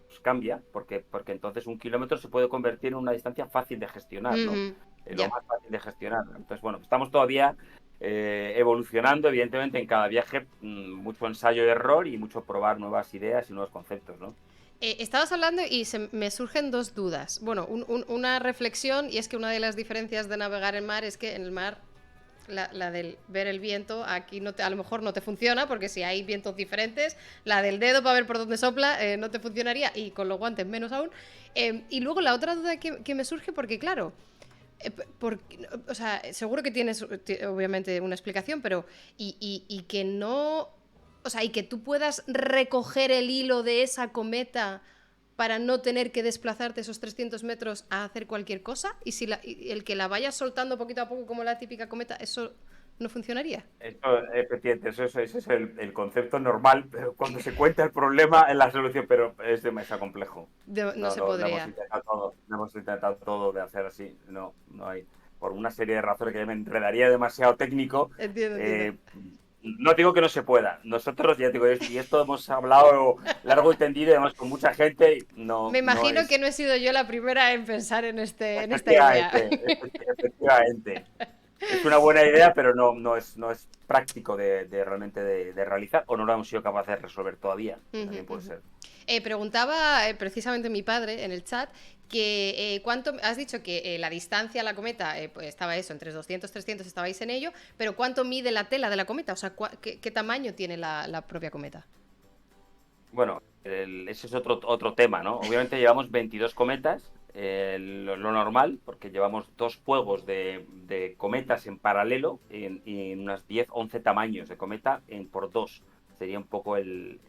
pues cambia, porque entonces 1 kilómetro se puede convertir en una distancia fácil de gestionar, ¿no? Lo Ya. más fácil de gestionar. Entonces, bueno, estamos todavía evolucionando, evidentemente, en cada viaje, mucho ensayo y error y mucho probar nuevas ideas y nuevos conceptos, ¿no? Estabas hablando y me surgen dos dudas. Bueno, una reflexión, y es que una de las diferencias de navegar en mar es que en el mar la del ver el viento, aquí a lo mejor no te funciona, porque si hay vientos diferentes, la del dedo para ver por dónde sopla no te funcionaría, y con los guantes menos aún. Y luego la otra duda que me surge, porque claro, O sea, seguro que tienes obviamente una explicación, pero y que no, o sea, y que tú puedas recoger el hilo de esa cometa para no tener que desplazarte esos 300 metros a hacer cualquier cosa, y si y el que la vayas soltando poquito a poco como la típica cometa, eso no funcionaría. Efectivamente, ese es el concepto normal, pero cuando se cuenta el problema es la solución, pero es demasiado complejo. No No, se no, podría. lo hemos intentado todo de hacer así. No, no hay. Por una serie de razones que me enredaría demasiado técnico. Entiendo, entiendo. eh, no digo que no se pueda. Nosotros, ya te digo, y esto hemos hablado largo y tendido, y además con mucha gente, y no, Me no imagino que es. no he sido yo la primera en pensar en esta idea. Efectivamente, efectivamente. Es una buena idea, pero no es práctico de realmente de realizar, o no lo hemos sido capaces de resolver todavía, que Ujú, también puede ujú. ser. Preguntaba precisamente mi padre en el chat que cuánto has dicho que la distancia a la cometa pues estaba eso, entre 200 300 estabais en ello, pero ¿cuánto mide la tela de la cometa? O sea, ¿qué tamaño tiene la propia cometa? Bueno, ese es otro tema, ¿no? Obviamente llevamos 22 cometas, lo normal, porque llevamos dos juegos de cometas en paralelo, y en unas 10 11 tamaños de cometa por dos. Sería un poco el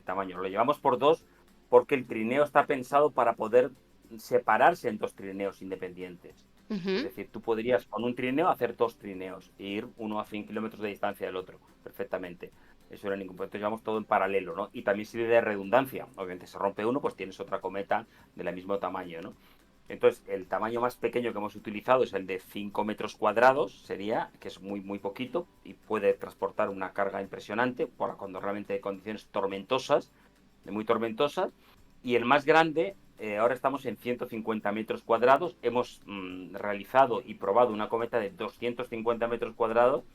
tamaño. Lo llevamos por dos porque el trineo está pensado para poder separarse en dos trineos independientes. Es Ujú. decir, tú podrías con un trineo hacer dos trineos e ir uno a 100 kilómetros de distancia del otro, perfectamente. Eso era ningún problema. Entonces llevamos todo en paralelo, ¿no? Y también sirve de redundancia. Obviamente se rompe uno, pues tienes otra cometa del mismo tamaño, ¿no? Entonces, el tamaño más pequeño que hemos utilizado es el de 5 metros cuadrados, sería, que es muy, muy poquito y puede transportar una carga impresionante para cuando realmente hay condiciones tormentosas, muy tormentosas. Y el más grande, ahora estamos en 150 metros cuadrados. Hemos realizado y probado una cometa de 250 metros cuadrados,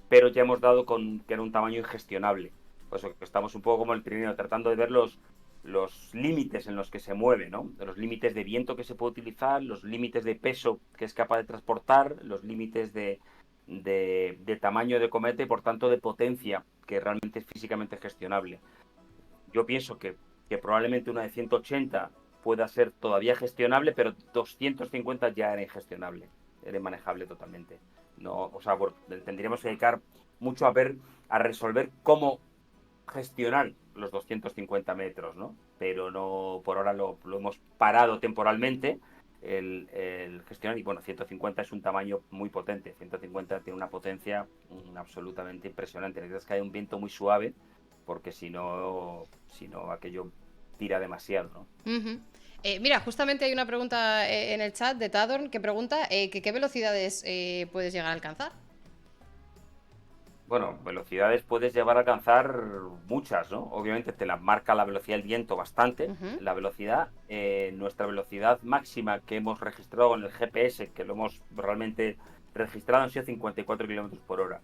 pero ya hemos dado con que era un tamaño ingestionable. Por eso que estamos un poco como el trineo, tratando de ver los límites en los que se mueve, ¿no? Los límites de viento que se puede utilizar, los límites de peso que es capaz de transportar, los límites de tamaño de cometa y por tanto de potencia que realmente es físicamente gestionable. Yo pienso que probablemente una de 180 pueda ser todavía gestionable, pero 250 ya era ingestionable, era inmanejable totalmente. No, o sea, bueno, tendríamos que dedicar mucho a resolver cómo gestionar los 250 metros, ¿no? Pero no, por ahora lo hemos parado temporalmente el gestionar, y bueno, 150 es un tamaño muy potente. 150 tiene una potencia absolutamente impresionante. Necesitas que haya un viento muy suave, porque si no aquello tira demasiado, ¿no? Ujú. Mira, justamente hay una pregunta en el chat de Tadorn que pregunta que qué velocidades puedes llegar a alcanzar. Bueno, velocidades puedes llevar a alcanzar muchas, ¿no? Obviamente te la marca la velocidad del viento bastante. Ujú. La velocidad, nuestra velocidad máxima que hemos registrado en el GPS, que lo hemos realmente registrado, han sido 54 kilómetros por hora.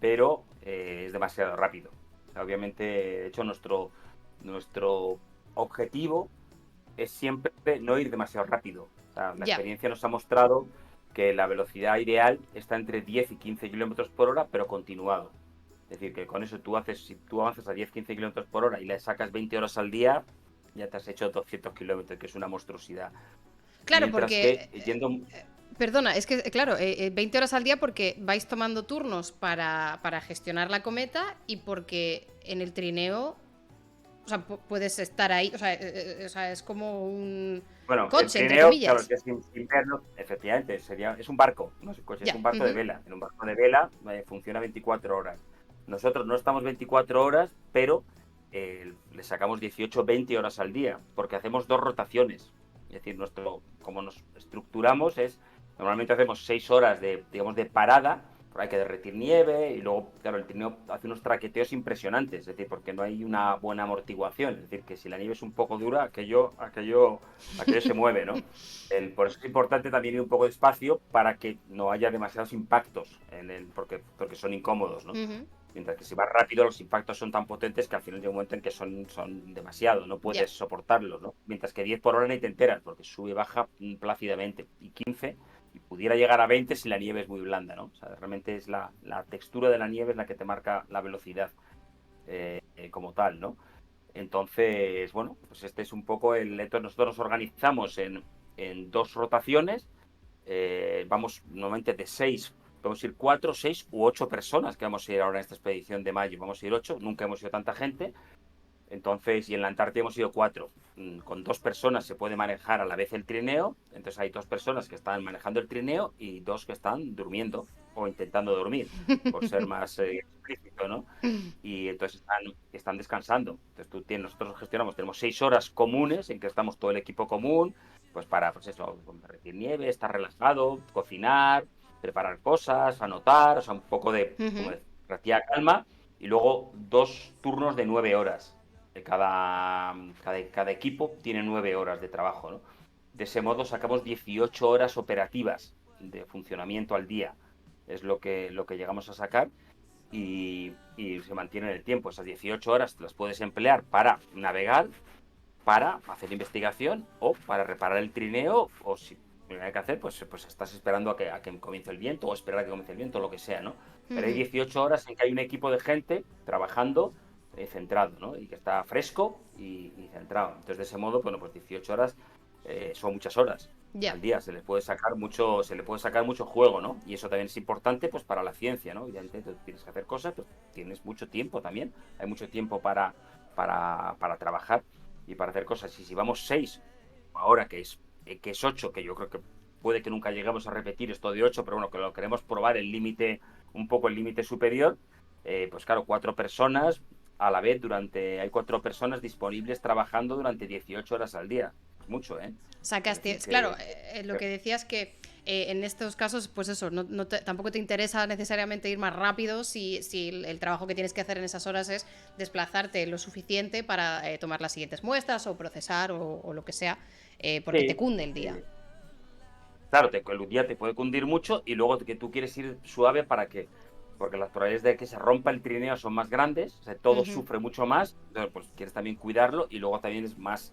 Pero es demasiado rápido. O sea, obviamente, de hecho, nuestro objetivo es siempre no ir demasiado rápido. O sea, la Ya. experiencia nos ha mostrado que la velocidad ideal está entre 10 y 15 kilómetros por hora, pero continuado. Es decir, que con eso si tú avanzas a 10-15 kilómetros por hora y le sacas 20 horas al día, ya te has hecho 200 kilómetros, que es una monstruosidad. Claro, Mientras que porque yendo. perdona, es que, claro, 20 horas al día porque vais tomando turnos para gestionar la cometa y porque en el trineo, o sea, puedes estar ahí, o sea, es como un Bueno, el coche, entre trineo, claro, comillas. que es interno, efectivamente, es un barco, no es un coche, es Ya. un barco de Ujú. vela. En un barco de vela funciona 24 horas. Nosotros no estamos 24 horas, pero le sacamos 18, 20 horas al día, porque hacemos dos rotaciones. Es decir, como nos estructuramos normalmente hacemos 6 horas digamos, de parada, porque hay que derretir nieve, y luego, claro, el trineo hace unos traqueteos impresionantes, es decir, porque no hay una buena amortiguación. Es decir, que si la nieve es un poco dura, aquello se mueve, ¿no? Por eso es importante también ir un poco despacio para que no haya demasiados impactos porque son incómodos, ¿no? Ujú. Mientras que si vas rápido, los impactos son tan potentes que al final llega un momento en que son demasiado, no Ya. puedes soportarlos, ¿no? Mientras que 10 por hora ni te enteras, porque sube y baja plácidamente. Y 15, y pudiera llegar a 20 si la nieve es muy blanda, ¿no? O sea, realmente es la textura de la nieve es la que te marca la velocidad como tal, ¿no? Entonces, bueno, pues este es un poco entonces nosotros nos organizamos en 2 rotaciones. Vamos normalmente de 6, podemos ir 4, 6 u 8 personas que vamos a ir ahora en esta expedición de mayo. Vamos a ir 8, nunca hemos ido tanta gente. Entonces, y en la Antártida hemos ido 4. Con 2 personas se puede manejar a la vez el trineo. Entonces hay 2 personas que están manejando el trineo y 2 que están durmiendo o intentando dormir, por ser más explícito, ¿no? Y entonces están descansando. Entonces nosotros gestionamos, tenemos 6 horas comunes en que estamos todo el equipo común, pues para, pues eso, derretir nieve, estar relajado, cocinar, preparar cosas, anotar, o sea, un poco de, como Ujú. decía, calma, y luego 2 turnos de 9 horas. Cada equipo tiene 9 horas de trabajo, ¿no? De ese modo sacamos 18 horas operativas de funcionamiento al día. Es lo que llegamos a sacar y se mantiene en el tiempo. Esas 18 horas las puedes emplear para navegar, para hacer investigación o para reparar el trineo o si no hay que hacer, pues estás esperando a que comience el viento o esperar a que comience el viento, lo que sea, ¿no? Pero hay Ujú. 18 horas en que hay un equipo de gente trabajando centrado, ¿no? Y que está fresco y centrado. Entonces, de ese modo, bueno, pues 18 horas son muchas horas Ya. al día, se le puede sacar mucho juego, ¿no? Y eso también es importante, pues, para la ciencia, ¿no? Evidentemente, tú tienes que hacer cosas, pero tienes mucho tiempo también, hay mucho tiempo para trabajar y para hacer cosas. Y si vamos 6, ahora que es 8, que yo creo que puede que nunca lleguemos a repetir esto de 8, pero bueno, que lo queremos probar el límite, un poco el límite superior, pues claro, 4 personas a la vez hay 4 personas disponibles trabajando durante 18 horas al día. Es mucho, ¿eh? Es Sacaste, decir, claro, lo que decías que en estos casos, pues eso, tampoco te interesa necesariamente ir más rápido si el trabajo que tienes que hacer en esas horas es desplazarte lo suficiente para tomar las siguientes muestras o procesar o lo que sea, porque te sí, cunde el día. sí. Claro, el día te puede cundir mucho y luego que tú quieres ir suave para que, porque las probabilidades de que se rompa el trineo son más grandes, o sea, todo Ujú. sufre mucho más, entonces pues quieres también cuidarlo y luego también es más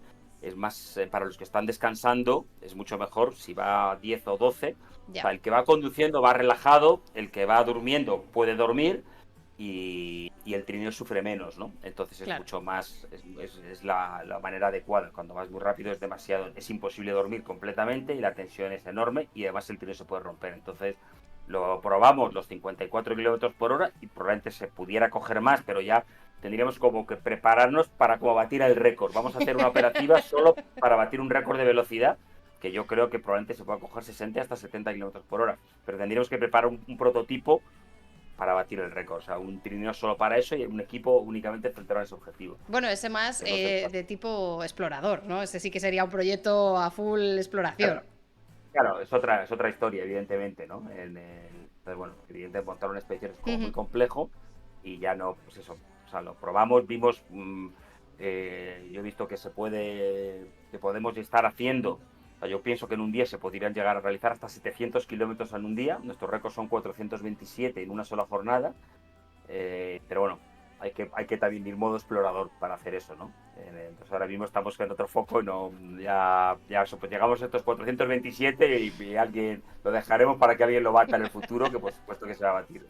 para los que están descansando, es mucho mejor si va a 10 o 12. O Ya, sea, el que va conduciendo va relajado, el que va durmiendo puede dormir y el trineo sufre menos, ¿no? Entonces es claro. mucho más, es la manera adecuada. Cuando vas muy rápido es imposible dormir completamente y la tensión es enorme y además el trineo se puede romper. Entonces lo probamos los 54 kilómetros por hora y probablemente se pudiera coger más, pero ya tendríamos como que prepararnos para como batir el récord. Vamos a hacer una operativa solo para batir un récord de velocidad que yo creo que probablemente se pueda coger 60 hasta 70 kilómetros por hora. Pero tendríamos que preparar un prototipo para batir el récord. O sea, un trineo solo para eso y un equipo únicamente centrado en ese objetivo. Bueno, ese más Es lo que de tipo explorador, ¿no? Ese sí que sería un proyecto a full exploración. claro, claro, es otra historia, evidentemente, ¿no? Entonces, bueno, evidentemente montar una expedición es como muy Ujú. complejo y ya no, pues eso, o sea, lo probamos, vimos, yo he visto que podemos estar haciendo, o sea, yo pienso que en un día se podrían llegar a realizar hasta 700 kilómetros en un día, nuestros récords son 427 en una sola jornada. Pero bueno, hay que también ir modo explorador para hacer eso, ¿no? Entonces ahora mismo estamos en otro foco y no, ya eso, pues llegamos a estos 427 y alguien lo dejaremos para que alguien lo bata en el futuro, que por supuesto que se va a batir.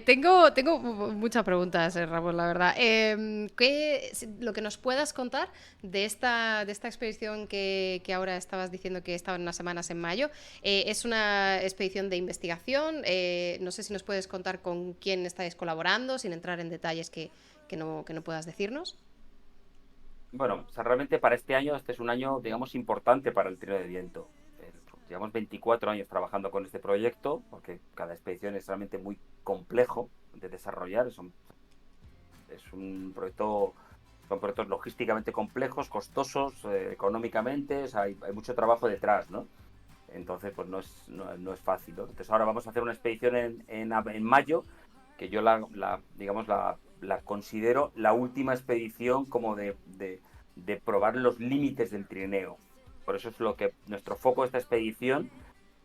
Tengo muchas preguntas, Ramón, la verdad. Lo que nos puedas contar de esta expedición que ahora estabas diciendo que estaban unas semanas en mayo, es una expedición de investigación. No sé si nos puedes contar con quién estáis colaborando, sin entrar en detalles que no puedas decirnos. Bueno, o sea, realmente para este es un año, digamos, importante para el Tiro de Viento. Llevamos 24 años trabajando con este proyecto, porque cada expedición es realmente muy complejo de desarrollar. Son proyectos logísticamente complejos, costosos, económicamente, o sea, hay mucho trabajo detrás, ¿no? Entonces, pues no es fácil, ¿no? Entonces ahora vamos a hacer una expedición en mayo, que yo digamos, la considero la última expedición como de probar los límites del trineo. Por eso es lo que nuestro foco de esta expedición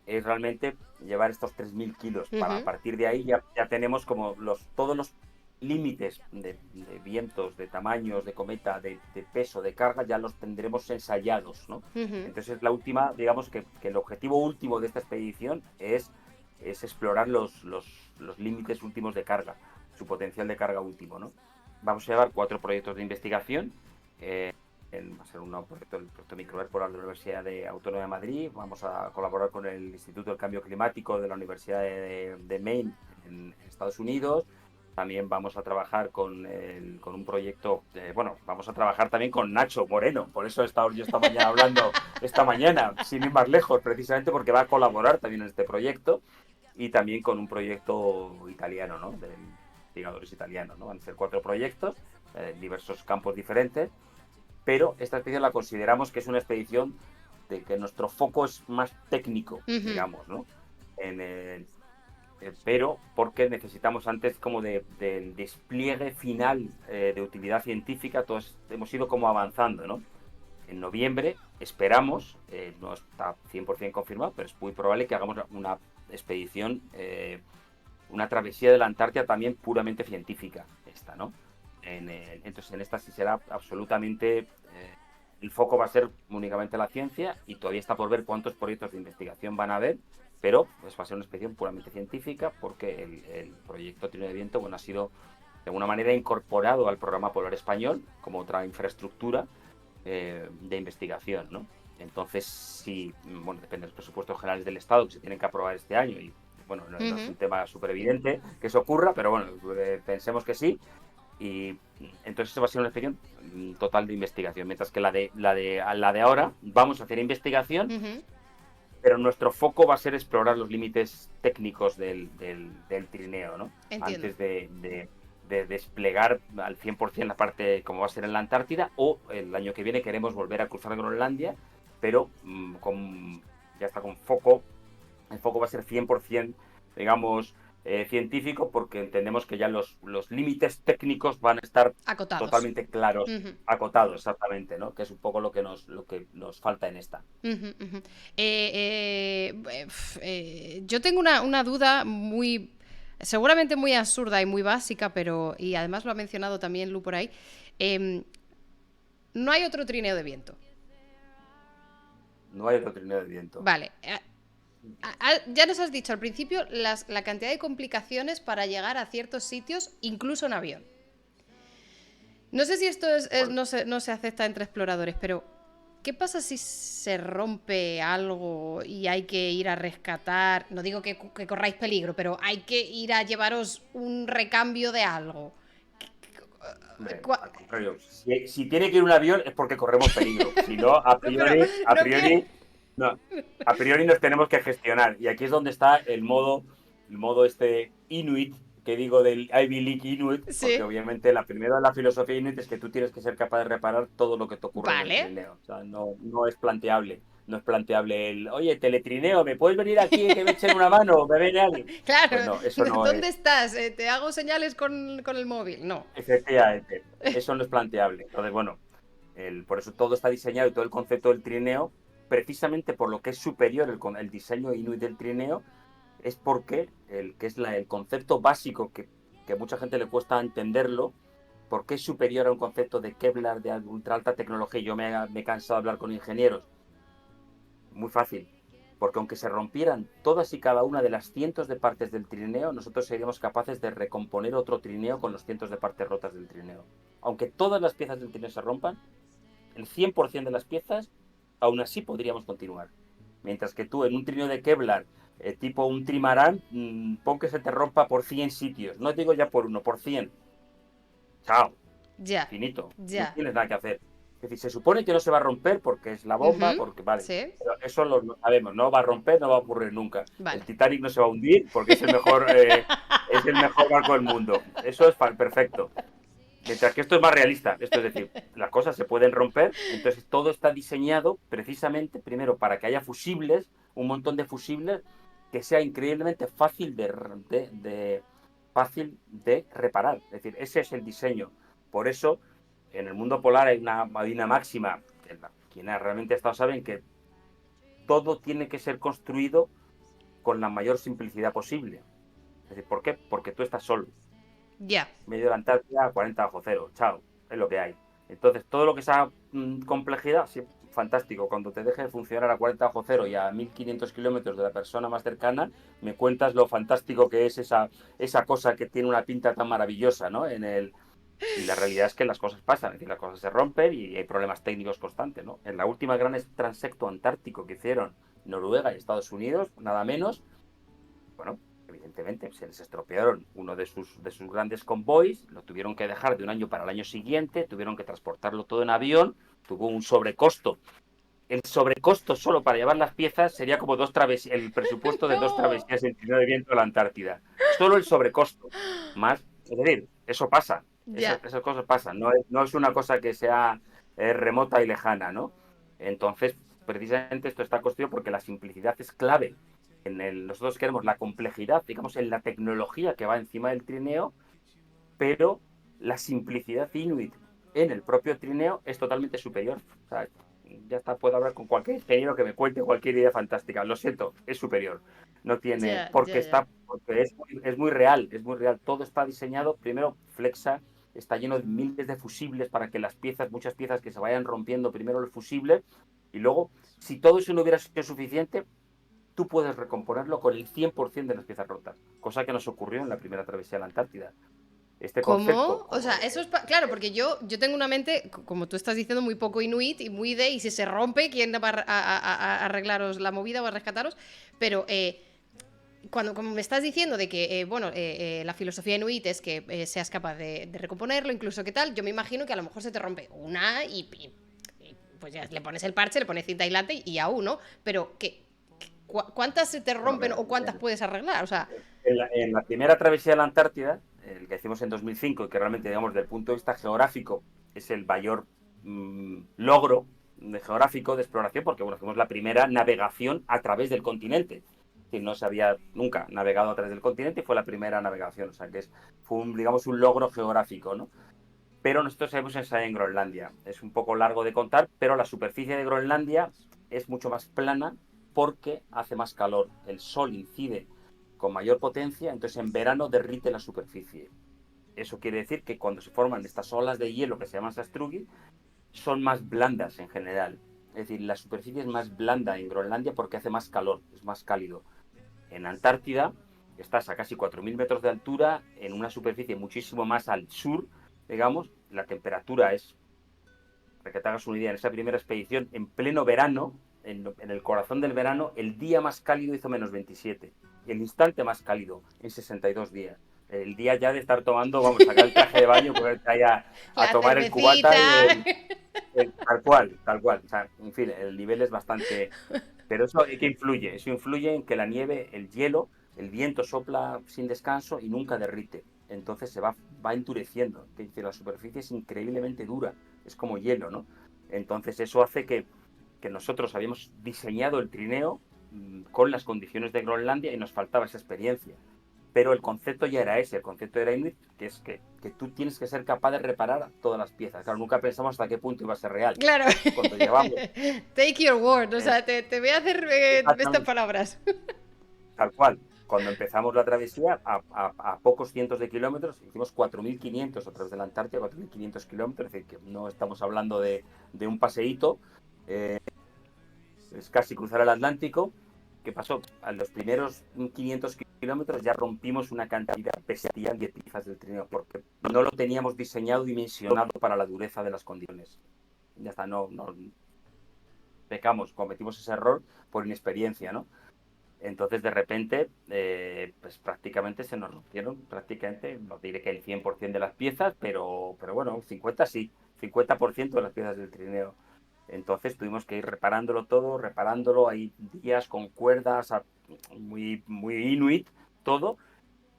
es realmente llevar estos 3.000 kilos. Para a Ujú. partir de ahí ya tenemos como todos los límites de vientos, de tamaños, de cometa, de peso, de carga, ya los tendremos ensayados, ¿no? Ujú. Entonces la última, digamos que el objetivo último de esta expedición es explorar los límites últimos de carga, su potencial de carga último, ¿no? Vamos a llevar 4 proyectos de investigación. va a ser un proyecto, el proyecto Microver Polar de la Universidad Autónoma de Madrid. Vamos a colaborar con el Instituto del Cambio Climático de la Universidad de Maine en Estados Unidos. También vamos a trabajar con un proyecto, vamos a trabajar también con Nacho Moreno. Por eso he estado yo esta mañana hablando, sin ir más lejos, precisamente porque va a colaborar también en este proyecto. Y también con un proyecto italiano, ¿no? De investigadores italianos, ¿no? Van a ser 4 proyectos en diversos campos diferentes, pero esta expedición la consideramos que es una expedición de que nuestro foco es más técnico, digamos, ¿no? Pero porque necesitamos antes como del despliegue final de utilidad científica, todos hemos ido como avanzando, ¿no? En noviembre esperamos, no está 100% confirmado, pero es muy probable que hagamos una expedición, una travesía de la Antártida también puramente científica, esta, ¿no? Entonces en esta sí será absolutamente, el foco va a ser únicamente la ciencia y todavía está por ver cuántos proyectos de investigación van a haber, pero pues va a ser una expedición puramente científica porque el proyecto Trineo de Viento, bueno, ha sido de alguna manera incorporado al programa Polar Español como otra infraestructura de investigación, ¿no? Entonces, sí, bueno, depende de los presupuestos generales del Estado que se tienen que aprobar este año y, bueno, no es un tema súper evidente que eso ocurra, pero bueno, pensemos que sí. Y entonces eso va a ser una expedición total de investigación, mientras que la de ahora vamos a hacer investigación, pero nuestro foco va a ser explorar los límites técnicos del trineo, ¿no? Entiendo. Antes de desplegar al 100% la parte como va a ser en la Antártida, o el año que viene queremos volver a cruzar Groenlandia, pero ya está con foco. El foco va a ser 100%, digamos, científico, porque entendemos que ya los límites técnicos van a estar acotados, totalmente claros, acotados, exactamente, ¿no? Que es un poco lo que nos falta en esta. Yo tengo una duda seguramente muy absurda y muy básica, y además lo ha mencionado también Lu por ahí. No hay otro trineo de viento. No hay otro trineo de viento. Vale. Ya nos has dicho al principio la cantidad de complicaciones para llegar a ciertos sitios, incluso en avión. No sé si esto no se acepta entre exploradores, pero ¿qué pasa si se rompe algo y hay que ir a rescatar? No digo que corráis peligro, pero hay que ir a llevaros un recambio de algo. Al contrario, si tiene que ir un avión es porque corremos peligro. Si no, a priori nos tenemos que gestionar. Y aquí es donde está el modo este Inuit, que digo del Ivy League Inuit, porque obviamente la filosofía Inuit es que tú tienes que ser capaz de reparar todo lo que te ocurre en el trineo. O sea, no es planteable. No es planteable oye, teletrineo, ¿me puedes venir aquí que me echen una mano? ¿Me viene alguien? Claro, pues no, eso no ¿dónde estás? ¿Te hago señales con el móvil? No. Efectivamente, eso no es planteable. Entonces, bueno, por eso todo está diseñado y todo el concepto del trineo, precisamente por lo que es superior el diseño Inuit del trineo, es porque el concepto básico que a mucha gente le cuesta entenderlo, porque es superior a un concepto de Kevlar de ultra alta tecnología. Yo me he cansado de hablar con ingenieros. Muy fácil, porque aunque se rompieran todas y cada una de las cientos de partes del trineo, nosotros seríamos capaces de recomponer otro trineo con los cientos de partes rotas del trineo. Aunque todas las piezas del trineo se rompan, el 100% de las piezas, aún así podríamos continuar. Mientras que tú en un trineo de Kevlar, tipo un trimarán, pon que se te rompa por 100 sitios. No digo ya por uno, por 100. Chao. Ya. Finito. Ya. No tienes nada que hacer. Es decir, se supone que no se va a romper porque es la bomba, porque vale. ¿Sí? Pero eso lo sabemos, no va a romper, no va a ocurrir nunca. Vale. El Titanic no se va a hundir porque es el mejor barco del mundo. Eso es perfecto. Mientras que esto es más realista. Esto es decir, las cosas se pueden romper, entonces todo está diseñado precisamente, primero, para que haya fusibles, un montón de fusibles, que sea increíblemente fácil fácil de reparar. Es decir, ese es el diseño. Por eso, en el mundo polar hay una máxima, que quienes realmente ha estado saben que todo tiene que ser construido con la mayor simplicidad posible. Es decir, ¿por qué? Porque tú estás solo. Ya. Medio de la Antártida a 40 bajo cero. Chao. Es lo que hay. Entonces, todo lo que sea complejidad, sí, fantástico. Cuando te deje de funcionar a 40 bajo cero y a 1500 kilómetros de la persona más cercana, me cuentas lo fantástico que es esa cosa que tiene una pinta tan maravillosa, ¿no? Y la realidad es que las cosas pasan, es decir, las cosas se rompen y hay problemas técnicos constantes, ¿no? En la última gran transecto antártico que hicieron Noruega y Estados Unidos, nada menos, bueno, evidentemente se les estropearon uno de sus grandes convoys, lo tuvieron que dejar de un año para el año siguiente, tuvieron que transportarlo todo en avión, tuvo un sobrecosto. El sobrecosto solo para llevar las piezas sería como el presupuesto de dos No. travesías en trineo de viento a la Antártida. Solo el sobrecosto. Más, es decir, eso pasa. Ya, Esas cosas pasan. No es una cosa que sea remota y lejana, ¿no? Entonces, precisamente esto está construido porque la simplicidad es clave. Nosotros queremos la complejidad, digamos, en la tecnología que va encima del trineo, pero la simplicidad inuit en el propio trineo es totalmente superior. O sea, ya está, puedo hablar con cualquier ingeniero que me cuente cualquier idea fantástica. Lo siento, es superior. No tiene, ya, ya, ya. porque es muy real, es muy real. Todo está diseñado, primero flexa, está lleno de miles de fusibles para que las piezas, muchas piezas que se vayan rompiendo, primero el fusible, y luego, si todo eso no hubiera sido suficiente, tú puedes recomponerlo con el 100% de las piezas rotas, cosa que nos ocurrió en la primera travesía a la Antártida. Este concepto, ¿Cómo? O como sea, eso es... Claro, porque yo tengo una mente, como tú estás diciendo, muy poco inuit y muy de, y si se rompe, ¿quién va a arreglaros la movida o a rescataros? Pero cuando como me estás diciendo de que, bueno, la filosofía inuit es que seas capaz de recomponerlo, incluso qué tal, yo me imagino que a lo mejor se te rompe una y pues ya le pones el parche, le pones cinta aislante y aún, ¿no? Pero ¿cuántas se te bueno, rompen mira, o cuántas puedes arreglar? O sea, en la primera travesía de la Antártida, el que hicimos en 2005, y que realmente, digamos, desde el punto de vista geográfico, es el mayor logro geográfico de exploración, porque, bueno, fuimos la primera navegación a través del continente. Que no se había nunca navegado a través del continente y fue la primera navegación. O sea, que fue digamos, un logro geográfico, ¿no? Pero nosotros hemos ensayado en Groenlandia. Es un poco largo de contar, pero la superficie de Groenlandia es mucho más plana porque hace más calor. El sol incide con mayor potencia, entonces en verano derrite la superficie. Eso quiere decir que cuando se forman estas olas de hielo que se llaman sastrugi, son más blandas en general. Es decir, la superficie es más blanda en Groenlandia porque hace más calor, es más cálido. En Antártida estás a casi 4.000 metros de altura, en una superficie muchísimo más al sur, digamos, la temperatura es, para que te hagas una idea, en esa primera expedición, en pleno verano, en el corazón del verano, el día más cálido hizo -27, el instante más cálido en 62 días. El día ya de estar tomando, vamos, sacar el traje de baño, ponerte ahí a la tomar el cubata cervecita. y tal cual, tal cual. O sea, en fin, el nivel es bastante... Pero eso, ¿qué influye? Eso influye en que la nieve, el hielo, el viento sopla sin descanso y nunca derrite. Entonces va endureciendo. Es decir, la superficie es increíblemente dura. Es como hielo, ¿no? Entonces eso hace que nosotros habíamos diseñado el trineo con las condiciones de Groenlandia y nos faltaba esa experiencia. Pero el concepto ya era ese, el concepto era Inuit, que es que tú tienes que ser capaz de reparar todas las piezas. Claro, nunca pensamos hasta qué punto iba a ser real. Claro. Cuando llegamos, Take your word. O eh, sea, te voy a hacer estas exactamente, palabras. tal cual. Cuando empezamos la travesía, a pocos cientos de kilómetros, hicimos 4.500 a través de la Antártida, 4.500 kilómetros, es decir, que no estamos hablando de un paseíto, es casi cruzar el Atlántico. ¿Qué pasó? A los primeros 500 kilómetros ya rompimos una cantidad bestial de piezas del trineo, porque no lo teníamos diseñado y dimensionado para la dureza de las condiciones. Ya está, no pecamos, cometimos ese error por inexperiencia, ¿no? Entonces, de repente, pues prácticamente se nos rompieron, prácticamente, no diré que el 100% de las piezas, pero bueno, 50 sí, 50% de las piezas del trineo. Entonces tuvimos que ir reparándolo todo, reparándolo, hay días con cuerdas, muy, muy inuit, todo,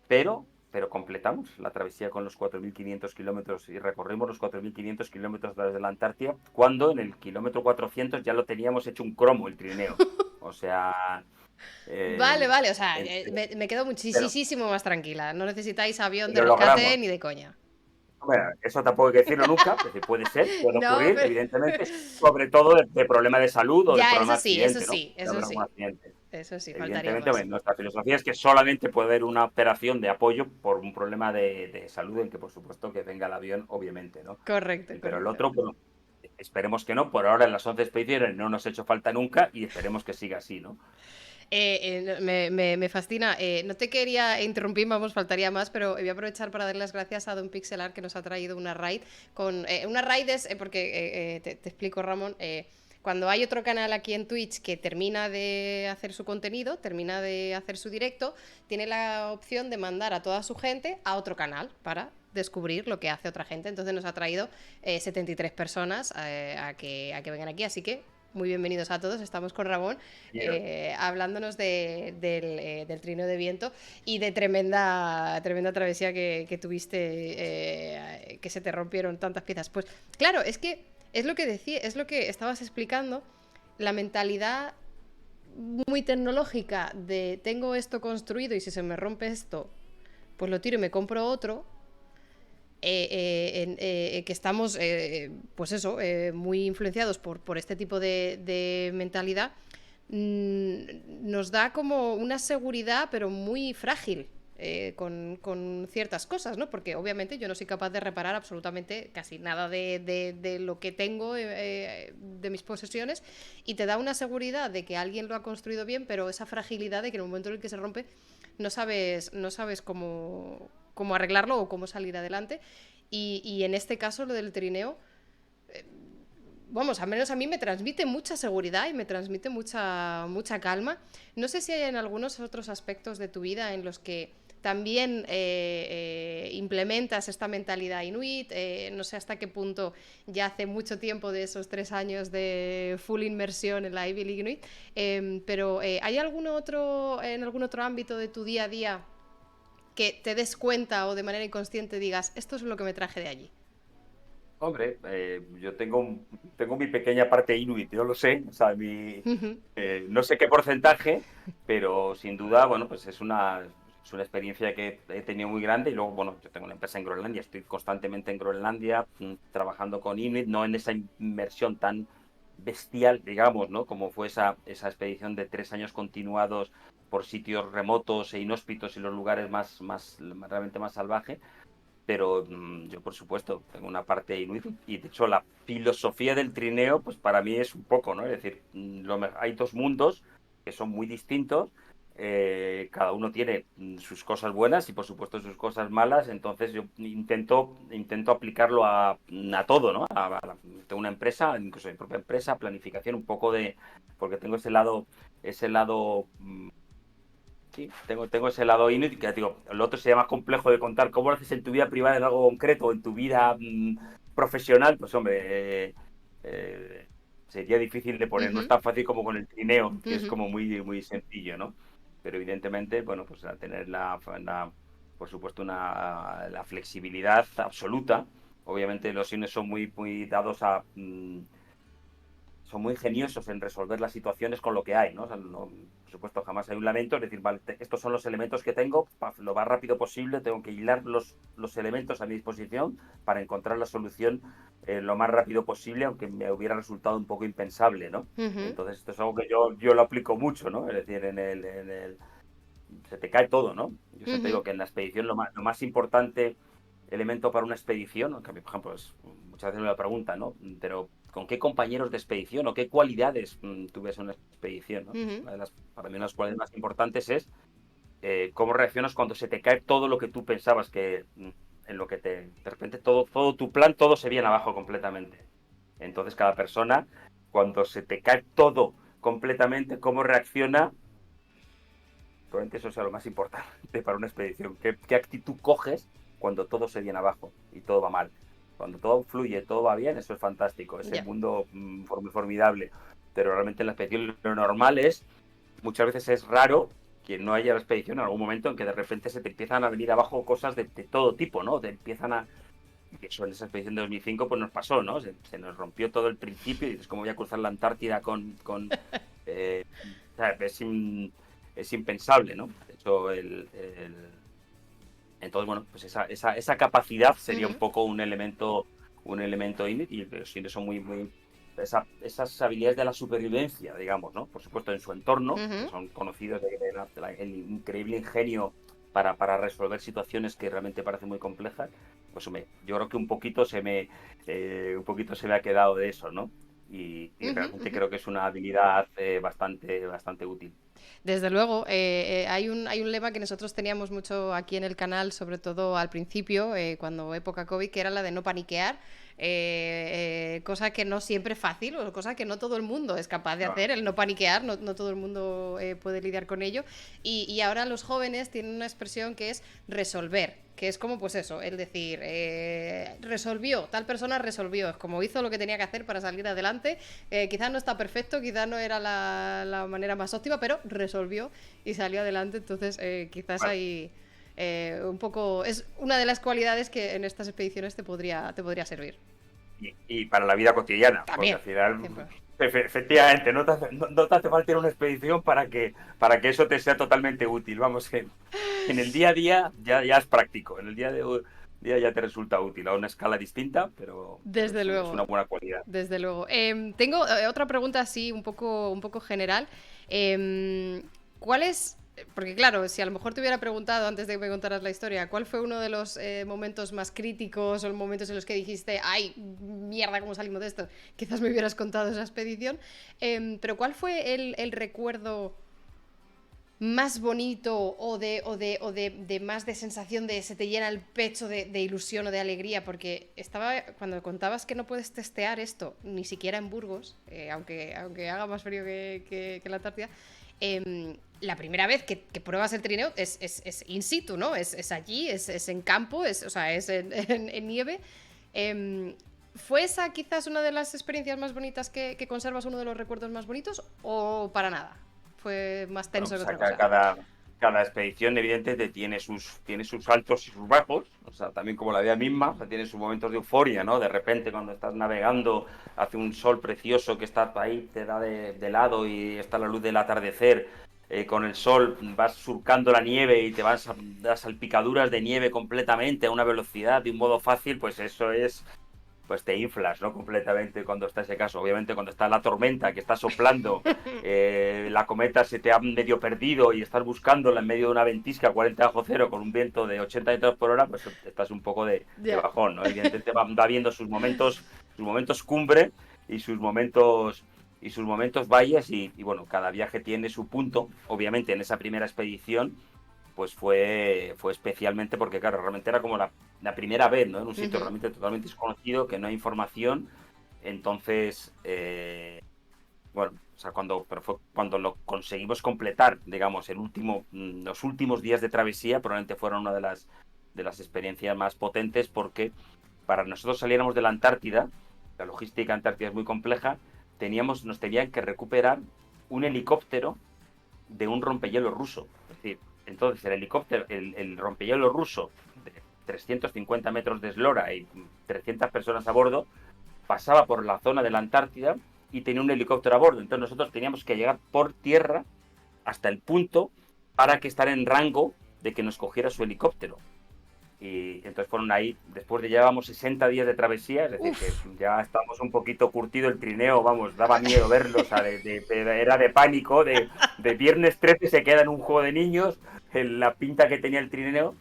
pero completamos la travesía con los 4.500 kilómetros y recorrimos los 4.500 kilómetros a través de la Antártida, cuando en el kilómetro 400 ya lo teníamos hecho un cromo el trineo. O sea, Vale, eh, vale. O sea, en- me quedo pero, muchísimo más tranquila. No necesitáis avión de lo rescate logramos. ni de coña. Bueno, eso tampoco hay que decirlo nunca, es decir, puede ser, puede No, ocurrir, pero... evidentemente, sobre todo de problema de salud o de Ya, problema eso de sí, eso accidente, ¿no? sí, De eso haber algún sí. accidente. Eso sí, faltaría Evidentemente, más. bueno, nuestra filosofía es que solamente puede haber una operación de apoyo por un problema de salud en que, por supuesto, que venga el avión, obviamente, ¿no? Correcto, Pero el correcto. otro, bueno, esperemos que no. Por ahora en las 11 expediciones no nos ha hecho falta nunca y esperemos que siga así, ¿no? Me fascina. No te quería interrumpir, vamos, faltaría más, pero voy a aprovechar para dar las gracias a Don Pixelar que nos ha traído una raid. Una raid es, porque te explico, Ramón, cuando hay otro canal aquí en Twitch que termina de hacer su contenido, termina de hacer su directo, tiene la opción de mandar a toda su gente a otro canal para descubrir lo que hace otra gente. Entonces nos ha traído 73 personas a que vengan aquí, así que muy bienvenidos a todos. Estamos con Ramón hablándonos del trineo de viento y de tremenda travesía que tuviste, que se te rompieron tantas piezas. Pues claro, es que es lo que decía, es lo que estabas explicando, la mentalidad muy tecnológica de tengo esto construido y si se me rompe esto, pues lo tiro y me compro otro. Que estamos, pues eso, muy influenciados por este tipo de mentalidad, nos da como una seguridad, pero muy frágil. Con ciertas cosas, ¿no? Porque obviamente yo no soy capaz de reparar absolutamente casi nada de lo que tengo, de mis posesiones, y te da una seguridad de que alguien lo ha construido bien, pero esa fragilidad de que en el momento en el que se rompe no sabes cómo arreglarlo o cómo salir adelante. Y en este caso, lo del trineo, vamos, al menos a mí me transmite mucha seguridad y me transmite mucha calma. No sé si hay en algunos otros aspectos de tu vida en los que también implementas esta mentalidad inuit. No sé hasta qué punto ya hace mucho tiempo de esos 3 años de full inmersión en la Ivy League Inuit, pero ¿hay en algún otro ámbito de tu día a día que te des cuenta o de manera inconsciente digas, esto es lo que me traje de allí? Hombre, yo tengo mi pequeña parte inuit, yo lo sé, o sea, no sé qué porcentaje, pero sin duda, bueno, pues es una experiencia que he tenido muy grande y luego, bueno, yo tengo una empresa en Groenlandia, estoy constantemente en Groenlandia trabajando con inuit, no en esa inmersión tan bestial, digamos, ¿no? Como fue esa expedición de 3 años continuados por sitios remotos e inhóspitos y los lugares realmente más salvajes, pero yo por supuesto tengo una parte inuit y de hecho la filosofía del trineo pues para mí es un poco, ¿no? Es decir, hay dos mundos que son muy distintos, cada uno tiene sus cosas buenas y por supuesto sus cosas malas, entonces yo intento aplicarlo a todo, ¿no? Tengo una empresa, incluso mi propia empresa, planificación, un poco porque tengo ese lado. Sí, tengo ese lado inuit, que digo, lo otro sería más complejo de contar. ¿Cómo lo haces en tu vida privada en algo concreto o en tu vida profesional? Pues hombre, eh, sería difícil de poner. No es Ujú, tan fácil como con el trineo, que es ujú. como muy, muy sencillo, ¿no? Pero evidentemente, bueno, pues al tener por supuesto, la flexibilidad absoluta, obviamente los inuits son muy, muy dados son muy ingeniosos en resolver las situaciones con lo que hay, ¿no? O sea, por supuesto, jamás hay un lamento, es decir, vale, estos son los elementos que tengo, lo más rápido posible, tengo que hilar los elementos a mi disposición para encontrar la solución lo más rápido posible, aunque me hubiera resultado un poco impensable, ¿no? Ujú, Entonces, esto es algo que yo lo aplico mucho, ¿no? Es decir, se te cae todo, ¿no? Yo siempre ujú. digo que en la expedición lo más importante elemento para una expedición, aunque por ejemplo, muchas veces me lo preguntan, ¿no? Pero ¿con qué compañeros de expedición o qué cualidades tú ves en una expedición, ¿no? Ujú, Para mí una de las cualidades más importantes es cómo reaccionas cuando se te cae todo lo que tú pensabas en lo que de repente todo tu plan, todo se viene abajo completamente. Entonces cada persona, cuando se te cae todo completamente, cómo reacciona. Probablemente eso sea lo más importante para una expedición. ¿Qué actitud coges cuando todo se viene abajo y todo va mal? Cuando todo fluye, todo va bien, eso es fantástico. Es el ya. mundo formidable. Pero realmente en la expedición lo normal muchas veces es raro que no haya la expedición en algún momento en que de repente se te empiezan a venir abajo cosas de todo tipo, ¿no? Te empiezan a. Eso en esa expedición de 2005 pues nos pasó, ¿no? Se nos rompió todo el principio y dices, ¿cómo voy a cruzar la Antártida eh, o sea, es impensable, ¿no? De hecho, entonces, bueno, pues esa capacidad sería un Ujú, poco un elemento inuit y los indios son muy, muy, esas habilidades de la supervivencia, digamos, ¿no? Por supuesto, en su entorno, que ujú. son conocidos el increíble ingenio para resolver situaciones que realmente parecen muy complejas, pues hombre, yo creo que un poquito se me ha quedado de eso, ¿no? y Ujú, realmente ujú. creo que es una habilidad bastante útil. Desde luego, hay un lema que nosotros teníamos mucho aquí en el canal, sobre todo al principio, cuando época COVID, que era la de no paniquear, cosa que no siempre es fácil, o cosa que no todo el mundo es capaz de No, hacer, el no paniquear, no todo el mundo puede lidiar con ello. Y ahora los jóvenes tienen una expresión que es resolver, que es como pues eso, el decir, resolvió, tal persona resolvió, es como hizo lo que tenía que hacer para salir adelante, quizás no está perfecto, quizás no era la manera más óptima, pero resolvió y salió adelante, entonces quizás vale. hay un poco, es una de las cualidades que en estas expediciones te podría servir. Y para la vida cotidiana, porque También, al final, 100%. efectivamente, no te hace falta ir a una expedición para que eso te sea totalmente útil. Vamos, en el día a día ya es práctico, en el día ya te resulta útil, a una escala distinta, pero Desde es una luego, buena cualidad. desde luego. Tengo otra pregunta así, un poco general. ¿Cuál es, porque claro, si a lo mejor te hubiera preguntado antes de que me contaras la historia, ¿cuál fue uno de los momentos más críticos o los momentos en los que dijiste, ay, mierda, ¿cómo salimos de esto? Quizás me hubieras contado esa expedición. Pero ¿cuál fue el recuerdo más bonito de más de sensación de se te llena el pecho de ilusión o de alegría? Porque estaba, cuando contabas que no puedes testear esto, ni siquiera en Burgos, aunque haga más frío que la Antártida, la primera vez que pruebas el trineo es in situ, ¿no? Es allí, es en campo, o sea, es en nieve. ¿Fue esa quizás una de las experiencias más bonitas que conservas, uno de los recuerdos más bonitos, o para nada? Fue más Bueno, tenso que pues otra acá cosa. cada expedición, evidentemente, tiene sus altos y sus bajos, o sea, también como la vida misma, o sea, tiene sus momentos de euforia, ¿no? De repente, cuando estás navegando, hace un sol precioso que está ahí, te da de lado y está la luz del atardecer, con el sol vas surcando la nieve y te vas a las salpicaduras de nieve completamente a una velocidad, de un modo fácil, pues eso es pues te inflas, ¿no? Completamente cuando está ese caso. Obviamente cuando está la tormenta que está soplando, la cometa se te ha medio perdido y estás buscándola en medio de una ventisca a 40 bajo cero con un viento de 80 metros por hora, pues estás un poco de Ya. bajón, ¿no? Evidentemente va viendo sus momentos cumbre y sus momentos valles y bueno, cada viaje tiene su punto. Obviamente en esa primera expedición pues fue especialmente porque, claro, realmente era como la primera vez, ¿no? En un sitio Ujú. realmente totalmente desconocido, que no hay información. Entonces, bueno, o sea, pero fue cuando lo conseguimos completar, digamos, los últimos días de travesía, probablemente fueron una de las experiencias más potentes porque para nosotros saliéramos de la Antártida, la logística antártida es muy compleja, nos tenían que recuperar un helicóptero de un rompehielos ruso. Es decir, entonces el helicóptero, el rompehielos ruso de 350 metros de eslora y 300 personas a bordo, pasaba por la zona de la Antártida y tenía un helicóptero a bordo. Entonces nosotros teníamos que llegar por tierra hasta el punto para que estar en rango de que nos cogiera su helicóptero. Y entonces fueron ahí, después de llevábamos 60 días de travesía, es decir, que Uf. ya estábamos un poquito curtido el trineo, vamos, daba miedo verlo, o sea, era de pánico, de viernes 13 se queda en un juego de niños, en la pinta que tenía el trineo.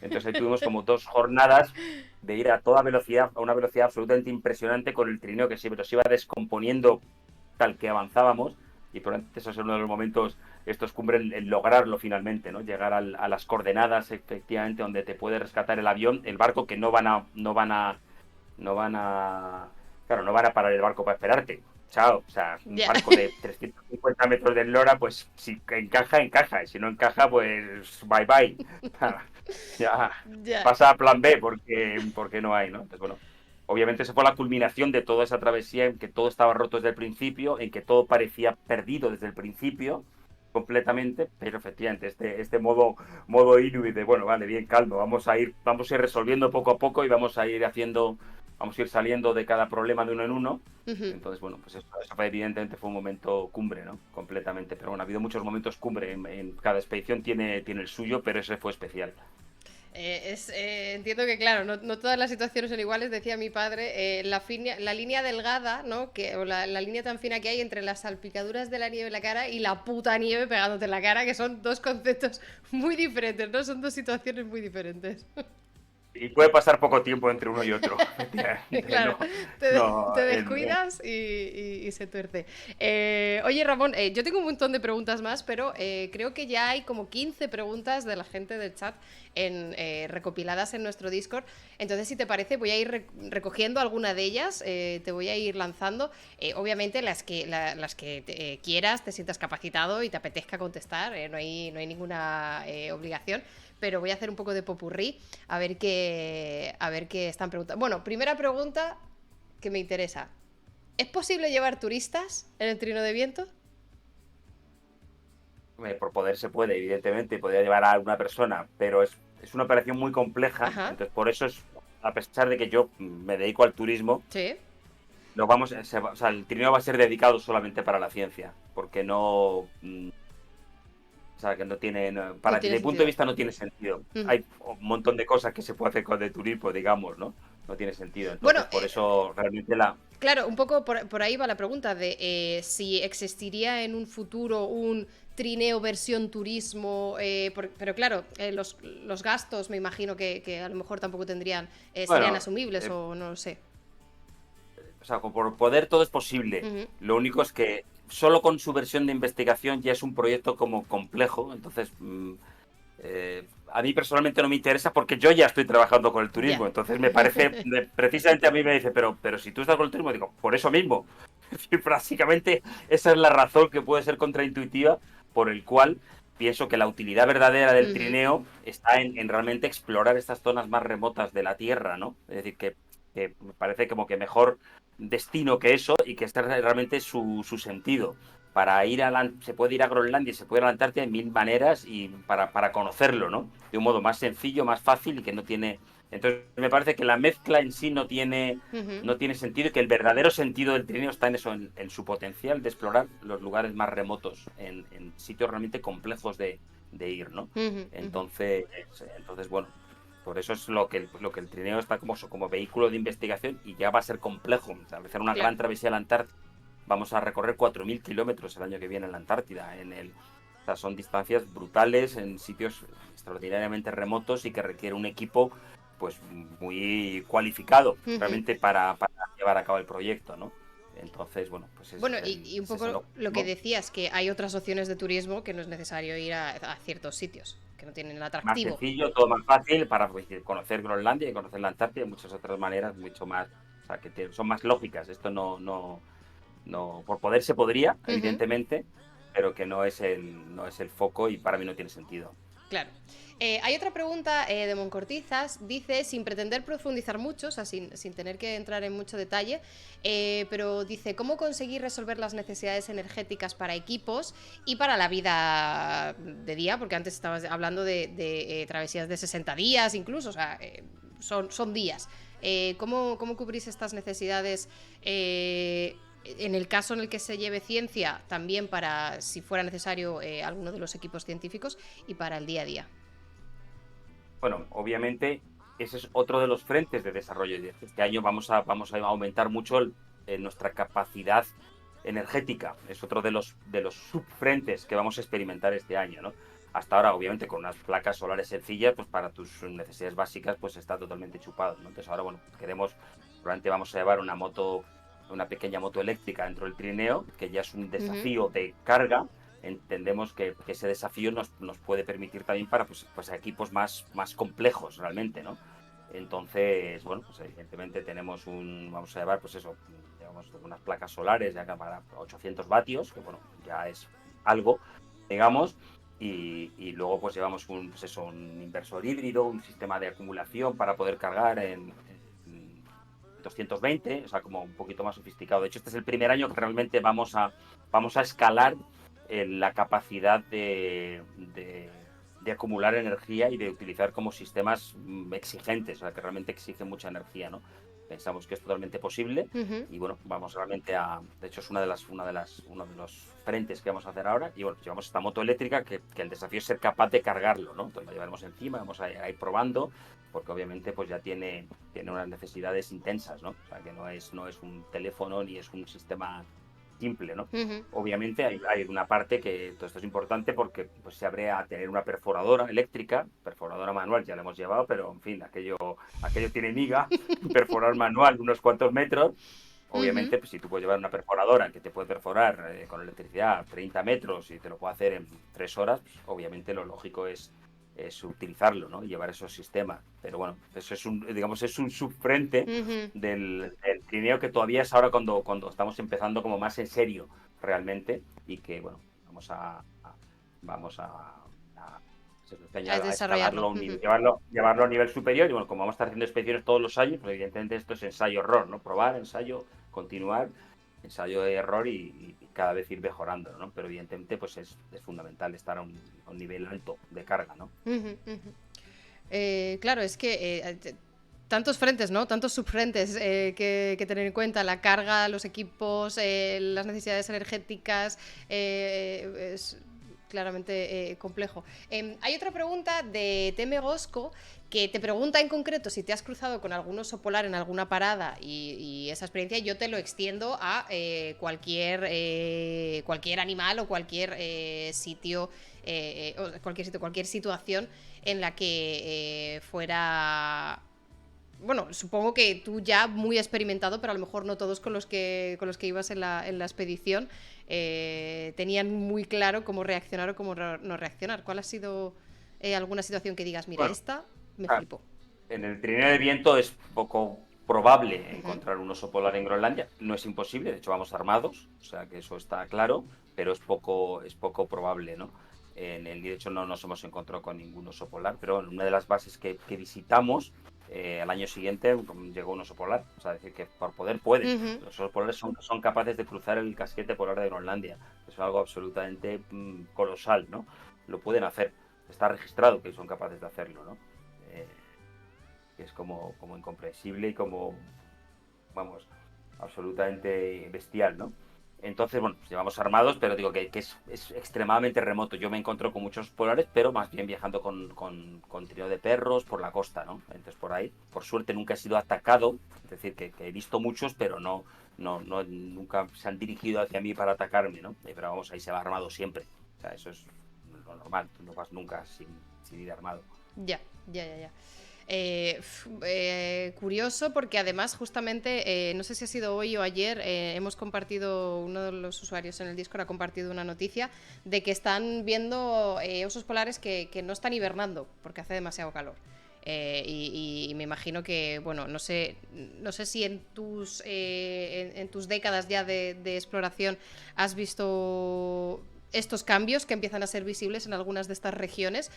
Entonces ahí tuvimos como 2 jornadas de ir a toda velocidad, a una velocidad absolutamente impresionante con el trineo que siempre nos iba descomponiendo tal que avanzábamos y probablemente eso es uno de los momentos, estos cumbres, en lograrlo finalmente, ¿no? Llegar a las coordenadas efectivamente donde te puede rescatar el avión, el barco que no van a, claro, no van a parar el barco para esperarte. Chao, o sea, un Ya. barco de 350 metros de eslora, pues si encaja, encaja, y si no encaja, pues bye bye. Ya Ya. pasa a plan B porque no hay, ¿no? Entonces, bueno, obviamente esa fue la culminación de toda esa travesía en que todo estaba roto desde el principio, en que todo parecía perdido desde el principio, completamente, pero efectivamente este modo Inuit de, bueno, vale, bien, calmo, vamos a ir resolviendo poco a poco y vamos a ir saliendo de cada problema de uno en uno. Ujú. Entonces, bueno, pues eso evidentemente fue un momento cumbre, ¿no? Completamente. Pero bueno, ha habido muchos momentos cumbre. En cada expedición tiene el suyo, pero ese fue especial. Entiendo que, claro, no todas las situaciones son iguales, decía mi padre. La línea delgada, ¿no? O la línea tan fina que hay entre las salpicaduras de la nieve en la cara y la puta nieve pegándote en la cara, que son dos conceptos muy diferentes, ¿no? Son dos situaciones muy diferentes. Y puede pasar poco tiempo entre uno y otro. Efectivamente, Claro, no, te descuidas y se tuerce. Oye, Ramón, yo tengo un montón de preguntas más, pero creo que ya hay como 15 preguntas de la gente del chat recopiladas en nuestro Discord. Entonces, si te parece, voy a ir recogiendo alguna de ellas, te voy a ir lanzando. Obviamente, las que quieras, te sientas capacitado y te apetezca contestar, no hay ninguna obligación, pero voy a hacer un poco de popurrí a ver qué están preguntando. Bueno, primera pregunta que me interesa. ¿Es posible llevar turistas en el trino de viento? por poder se puede, evidentemente, podría llevar a una persona, pero es una operación muy compleja, Ajá, entonces por eso es, a pesar de que yo me dedico al turismo, sí. o sea, el trineo va a ser dedicado solamente para la ciencia, porque no, o sea, que no tiene, No para tiene mi punto de sentido. vista no tiene sentido. Ujú. Hay un montón de cosas que se puede hacer con el turismo, digamos, ¿no? No tiene sentido. Bueno, Entonces, por eso realmente la... claro, un poco por ahí va la pregunta de si existiría en un futuro un trineo versión turismo, pero claro, los gastos me imagino que a lo mejor tampoco tendrían, serían Bueno, asumibles o no lo sé. o sea, por poder todo es posible. Ujú. Lo único es que solo con su versión de investigación ya es un proyecto como complejo. Entonces, a mí personalmente no me interesa porque yo ya estoy trabajando con el Ya. turismo. Entonces me parece, precisamente a mí me dice, pero si tú estás con el turismo, digo, por eso mismo. Es decir, básicamente esa es la razón que puede ser contraintuitiva por el cual pienso que la utilidad verdadera del Ujú. trineo está en realmente explorar estas zonas más remotas de la Tierra, ¿no? Es decir, que me parece como que mejor destino que eso y que este es realmente su sentido. Para ir se puede ir a Groenlandia y se puede ir a la Antártida de mil maneras y para conocerlo, ¿no? De un modo más sencillo, más fácil y que no tiene... Entonces me parece que la mezcla en sí Ujú. no tiene sentido y que el verdadero sentido del trineo está en eso, en su potencial de explorar los lugares más remotos, en sitios realmente complejos de ir, ¿no? Ujú. Ujú. Entonces, bueno, por eso es lo que el trineo está como vehículo de investigación y ya va a ser complejo. Establecer una Claro. gran travesía a la Antártida. Vamos a recorrer 4.000 kilómetros el año que viene en la Antártida. O sea, son distancias brutales en sitios extraordinariamente remotos y que requiere un equipo pues muy cualificado Ujú. realmente para llevar a cabo el proyecto, ¿no? Entonces, bueno, pues Bueno, y un ese es el poco lo que objetivo. decías, que hay otras opciones de turismo que no es necesario ir a ciertos sitios, que no tienen el Más atractivo. sencillo, todo más fácil para pues, conocer Groenlandia y conocer la Antártida y muchas otras maneras mucho más, o sea, son más lógicas. Esto no, por poder se podría, Ujú. evidentemente, pero que no es el foco y para mí no tiene sentido. Claro. Hay otra pregunta de Moncortizas. Dice, sin pretender profundizar mucho, o sea, sin tener que entrar en mucho detalle, pero dice, ¿cómo conseguir resolver las necesidades energéticas para equipos y para la vida de día? Porque antes estabas hablando de travesías de 60 días incluso, o sea, son días. ¿Cómo cubrís estas necesidades? En el caso en el que se lleve ciencia, también para, si fuera necesario, alguno de los equipos científicos y para el día a día. Bueno, obviamente ese es otro de los frentes de desarrollo. Este año vamos a aumentar mucho nuestra capacidad energética. Es otro de los subfrentes que vamos a experimentar este año, ¿no? Hasta ahora, obviamente, con unas placas solares sencillas, pues para tus necesidades básicas, pues está totalmente chupado, ¿no? Entonces ahora, bueno, probablemente vamos a llevar una pequeña moto eléctrica dentro del trineo, que ya es un Ujú. desafío de carga. Entendemos que ese desafío nos puede permitir también para pues equipos más complejos realmente, ¿no? Entonces, bueno, pues evidentemente vamos a llevar, pues eso, llevamos unas placas solares ya para 800 vatios, que bueno, ya es algo, digamos, y luego pues llevamos un inversor híbrido, un sistema de acumulación para poder cargar en 220, o sea, como un poquito más sofisticado. De hecho, este es el primer año que realmente vamos a escalar la capacidad de acumular energía y de utilizar como sistemas exigentes, o sea, que realmente exigen mucha energía, ¿no? Pensamos que es totalmente posible Ujú. y bueno, vamos realmente de hecho es uno de los frentes que vamos a hacer ahora y bueno, llevamos esta moto eléctrica que el desafío es ser capaz de cargarlo, ¿no? Entonces lo llevaremos encima, vamos a ir probando porque obviamente pues ya tiene unas necesidades intensas, ¿no? O sea, que no es un teléfono ni es un sistema simple, ¿no? Ujú. Obviamente hay una parte que todo esto es importante porque pues, se abre a tener una perforadora eléctrica, perforadora manual ya la hemos llevado, pero en fin, aquello tiene miga, perforar manual unos cuantos metros. Ujú. Obviamente, pues si tú puedes llevar una perforadora que te puede perforar con electricidad 30 metros y te lo puede hacer en 3 horas, pues, obviamente lo lógico es utilizarlo, ¿no? Y llevar esos sistemas. Pero bueno, eso es digamos, es un subfrente Ujú. del trineo que todavía es ahora cuando estamos empezando como más en serio realmente y que, bueno, vamos A a desarrollarlo. escalarlo a un Ujú. nivel, llevarlo a un nivel superior y bueno, como vamos a estar haciendo inspecciones todos los años, pues evidentemente esto es ensayo-error, ¿no? Probar, ensayo, continuar, ensayo de error y cada vez ir mejorando, ¿no? Pero evidentemente pues es fundamental estar a un nivel alto de carga, ¿no? Ujú. Ujú. Claro, es que tantos frentes, ¿no? Tantos subfrentes que tener en cuenta, la carga, los equipos, las necesidades energéticas, es claramente complejo. Hay otra pregunta de Teme Gosco que te pregunta en concreto si te has cruzado con algún oso polar en alguna parada y esa experiencia yo te lo extiendo a cualquier animal o cualquier sitio, cualquier situación en la que fuera. Bueno, supongo que tú ya muy experimentado, pero a lo mejor no todos con los que ibas en la expedición tenían muy claro cómo reaccionar o cómo no reaccionar. ¿Cuál ha sido alguna situación que digas, mira, Bueno, esta me ah, flipó? en el trineo de viento es poco probable Ujú. encontrar un oso polar en Groenlandia. No es imposible, de hecho vamos armados, o sea que eso está claro, pero es poco probable, ¿no? De hecho no nos hemos encontrado con ningún oso polar, pero en una de las bases que visitamos, al año siguiente llegó un oso polar. O sea, decir que por poder pueden. Ujú. Los osos polares son capaces de cruzar el casquete polar de Groenlandia. Es algo absolutamente colosal, ¿no? Lo pueden hacer. Está registrado que son capaces de hacerlo, ¿no? Eh, que es como incomprensible y como, vamos, absolutamente bestial, ¿no? Entonces, bueno, pues llevamos armados, pero digo que es extremadamente remoto. Yo me encuentro con muchos polares, pero más bien viajando con trío de perros por la costa, ¿no? Entonces, por ahí, por suerte, nunca he sido atacado. Es decir, que he visto muchos, pero nunca se han dirigido hacia mí para atacarme, ¿no? Pero vamos, ahí se va armado siempre. O sea, eso es lo normal. Tú no vas nunca sin ir armado. Ya, ya, ya, ya. Curioso porque además justamente, no sé si ha sido hoy o ayer, hemos compartido, uno de los usuarios en el Discord ha compartido una noticia de que están viendo osos polares que no están hibernando porque hace demasiado calor. Y me imagino que, bueno, no sé si en tus décadas ya de exploración has visto estos cambios que empiezan a ser visibles en algunas de estas regiones.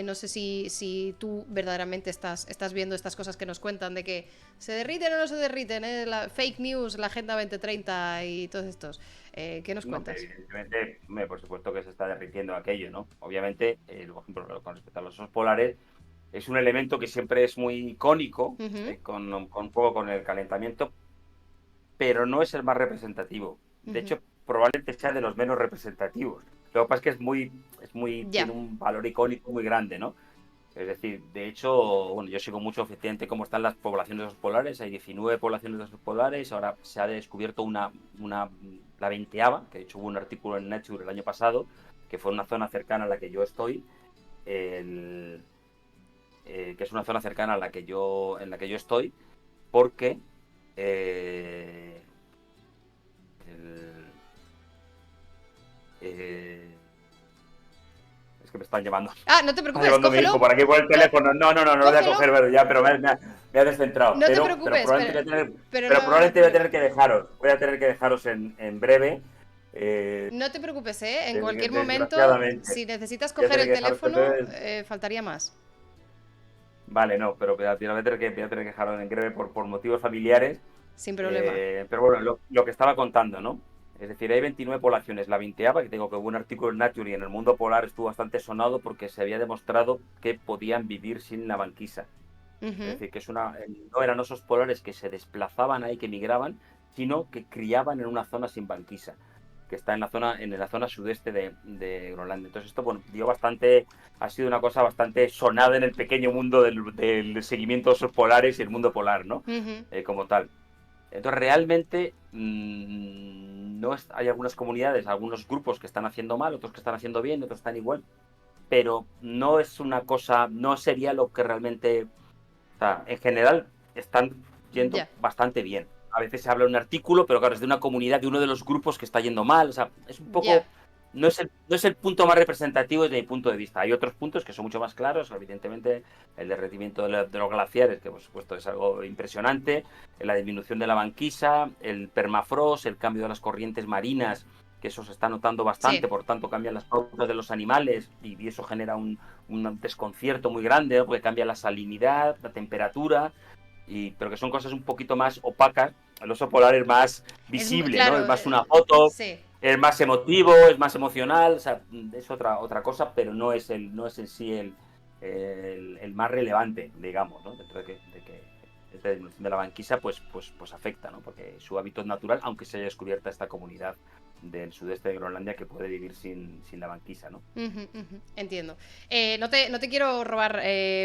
No sé si tú verdaderamente estás viendo estas cosas que nos cuentan de que se derriten o no se derriten, la fake news, la Agenda 2030 y todos estos. ¿Qué nos No, cuentas? evidentemente, por supuesto que se está derritiendo aquello, ¿no? Obviamente, por ejemplo, con respecto a los osos polares, es un elemento que siempre es muy icónico, Ujú. un poco con el calentamiento, pero no es el más representativo. De Ujú. hecho, probablemente sea de los menos representativos. Lo que pasa es que Ya. tiene un valor icónico muy grande, ¿no? Es decir, de hecho, bueno, yo sigo mucho efectivamente cómo están las poblaciones de osos polares. Hay 19 poblaciones de osos polares. Ahora se ha descubierto la 20ª, que de hecho hubo un artículo en Nature el año pasado, que fue una zona cercana a la que yo estoy, que es una zona cercana en la que yo estoy, porque eh, el- eh, es que me están llevando. Ah, no te Está preocupes, llevando mi cógelo. hijo por aquí por el teléfono. No, no, no, no lo voy a Cógelo. coger, pero ya, pero me ha descentrado. No te Pero preocupes, probablemente voy a tener, pero pero no hay probablemente voy a problema. tener que dejaros. Voy a tener que dejaros en breve. eh, No te preocupes, ¿eh? En cualquier momento, Desgraciadamente. si necesitas Voy a coger tener el que dejaros en teléfono, breve. faltaría más. Vale, no, pero voy a tener que dejarlo en breve por motivos familiares. Sin problema. Pero bueno, lo que estaba contando, ¿no? Es decir, hay 29 poblaciones. La 20ª, que tengo que hubo un artículo en Nature y en el mundo polar estuvo bastante sonado porque se había demostrado que podían vivir sin la banquisa. Es Ujú. decir, que no eran osos polares que se desplazaban ahí, que migraban, sino que criaban en una zona sin banquisa, que está en la zona sudeste de Groenlandia. Entonces esto, bueno, ha sido una cosa bastante sonada en el pequeño mundo del seguimiento de osos polares y el mundo polar, ¿no? Ujú. Como tal. Entonces, realmente no hay algunas comunidades, algunos grupos que están haciendo mal, otros que están haciendo bien, otros están igual, pero no es una cosa, no sería lo que realmente, o sea, en general están yendo Ya, bastante bien. A veces se habla de un artículo, pero claro, es de una comunidad, de uno de los grupos que está yendo mal, o sea, es un ya. poco, no es el punto más representativo desde mi punto de vista. Hay otros puntos que son mucho más claros, evidentemente el derretimiento de los glaciares, que por supuesto es algo impresionante, la disminución de la banquisa, el permafrost, el cambio de las corrientes marinas, que eso se está notando bastante, Sí. por tanto cambian las pautas de los animales y eso genera un desconcierto muy grande, ¿no? Porque cambia la salinidad, la temperatura, pero que son cosas un poquito más opacas. El oso polar es más visible, ¿no? Es Claro, más una foto, sí. es más emotivo, es más emocional, o sea, es otra cosa, pero no es en sí el más relevante, digamos, ¿no? Dentro de que esta disminución de la banquisa pues afecta, ¿no? Porque su hábitat natural, aunque se haya descubierto esta comunidad del sudeste de Groenlandia que puede vivir sin la banquisa, ¿no? Ujú, ujú, entiendo. No te quiero robar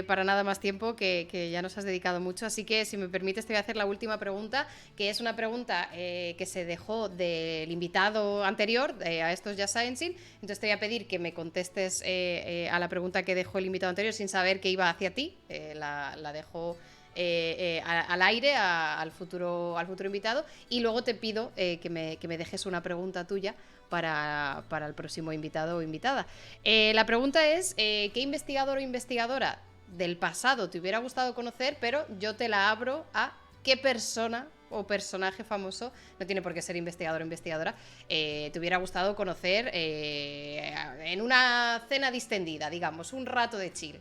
para nada más tiempo, que ya nos has dedicado mucho, así que si me permites te voy a hacer la última pregunta, que es una pregunta que se dejó del invitado anterior, a estos Just Sciencing. Entonces te voy a pedir que me contestes a la pregunta que dejó el invitado anterior sin saber que iba hacia ti. La dejó al aire al futuro invitado, y luego te pido que me dejes una pregunta tuya para el próximo invitado o invitada. La pregunta es, ¿qué investigador o investigadora del pasado te hubiera gustado conocer? Pero yo te la abro a qué persona o personaje famoso, no tiene por qué ser investigador o investigadora, te hubiera gustado conocer en una cena distendida, digamos, un rato de chill.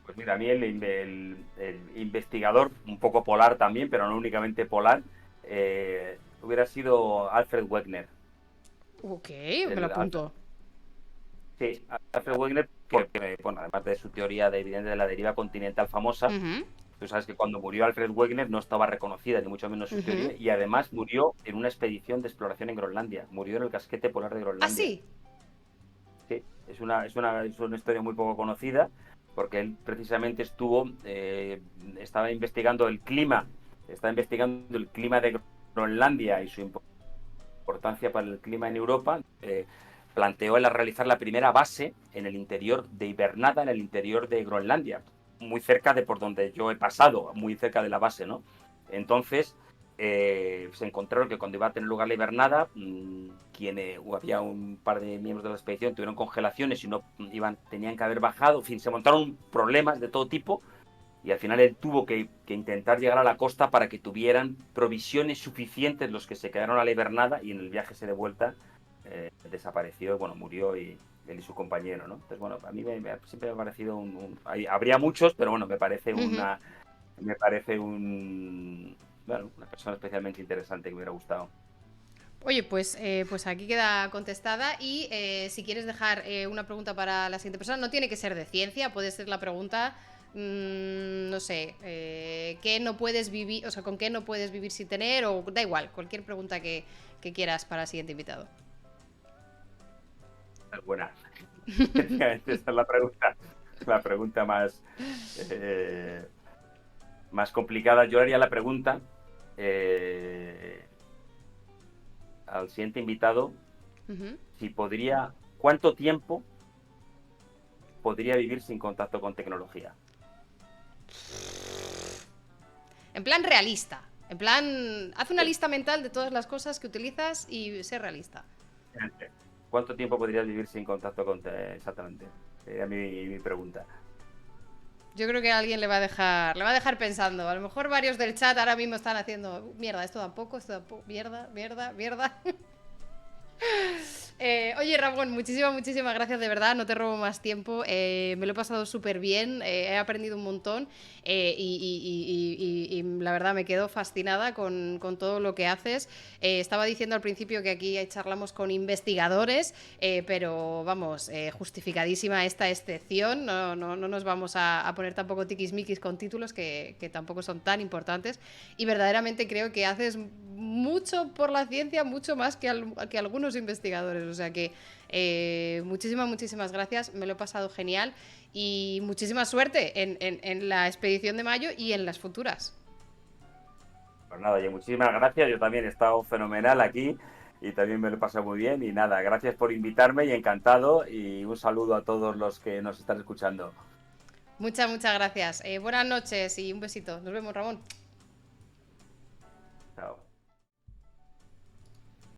Pues mira, a mí el investigador, un poco polar también, pero no únicamente polar, hubiera sido Alfred Wegener. Ok, me lo El, Alfred, apunto. sí, Alfred Wegener, porque, bueno, además de su teoría evidente de la deriva continental famosa, Ujú, tú sabes que cuando murió Alfred Wegener no estaba reconocida, ni mucho menos su ujú. teoría, y además murió en una expedición de exploración en Groenlandia, murió en el casquete polar de Ah, Groenlandia. sí. Sí, es una historia muy poco conocida, porque él precisamente estaba investigando el clima de Groenlandia y su importancia para el clima en Europa. Planteó el realizar la primera base en el interior de Hibernada, en el interior de Groenlandia, muy cerca de por donde yo he pasado, muy cerca de la base, ¿no? Entonces, se encontraron que cuando iba a tener lugar la hibernada, había un par de miembros de la expedición tuvieron congelaciones y no tenían que haber bajado, en fin, se montaron problemas de todo tipo y al final él tuvo que intentar llegar a la costa para que tuvieran provisiones suficientes los que se quedaron a la hibernada y en el viaje de vuelta desapareció, bueno, murió y él y su compañero, ¿no? Entonces, bueno, a mí siempre me ha parecido habría muchos, pero bueno, Ujú. bueno, una persona especialmente interesante que me hubiera gustado. Oye, pues aquí queda contestada, y si quieres dejar una pregunta para la siguiente persona, no tiene que ser de ciencia, puede ser la pregunta, no sé, ¿qué no puedes vivir, o sea, con qué no puedes vivir sin tener? O da igual, cualquier pregunta que quieras para el siguiente invitado. Buena. Efectivamente, esa es la pregunta eh, más complicada. Yo haría la pregunta eh, al siguiente invitado Ujú. si ¿cuánto tiempo podría vivir sin contacto con tecnología? En plan realista, en plan, haz una Sí. lista mental de todas las cosas que utilizas y sé realista. ¿Cuánto tiempo podrías vivir sin contacto exactamente? Sería mi pregunta. Yo creo que alguien le va a dejar pensando. A lo mejor varios del chat ahora mismo están haciendo mierda, esto tampoco, mierda, mierda, mierda. Oye, Ramón, muchísimas, muchísimas gracias, de verdad. No te robo más tiempo. Me lo he pasado súper bien. He aprendido un montón. Y la verdad me quedo fascinada con todo lo que haces. Estaba diciendo al principio que aquí charlamos con investigadores, pero vamos, justificadísima esta excepción. No, no, no nos vamos a poner tampoco tiquismiquis con títulos que tampoco son tan importantes. Y verdaderamente creo que haces mucho por la ciencia, mucho más que algunos investigadores. O sea que muchísimas, muchísimas gracias. Me lo he pasado genial. Y muchísima suerte en la expedición de mayo y en las futuras. Pues nada, oye, muchísimas gracias. Yo también he estado fenomenal aquí y también me lo he pasado muy bien. Y nada, gracias por invitarme y encantado. Y un saludo a todos los que nos están escuchando. Muchas, muchas gracias. Buenas noches y un besito. Nos vemos, Ramón.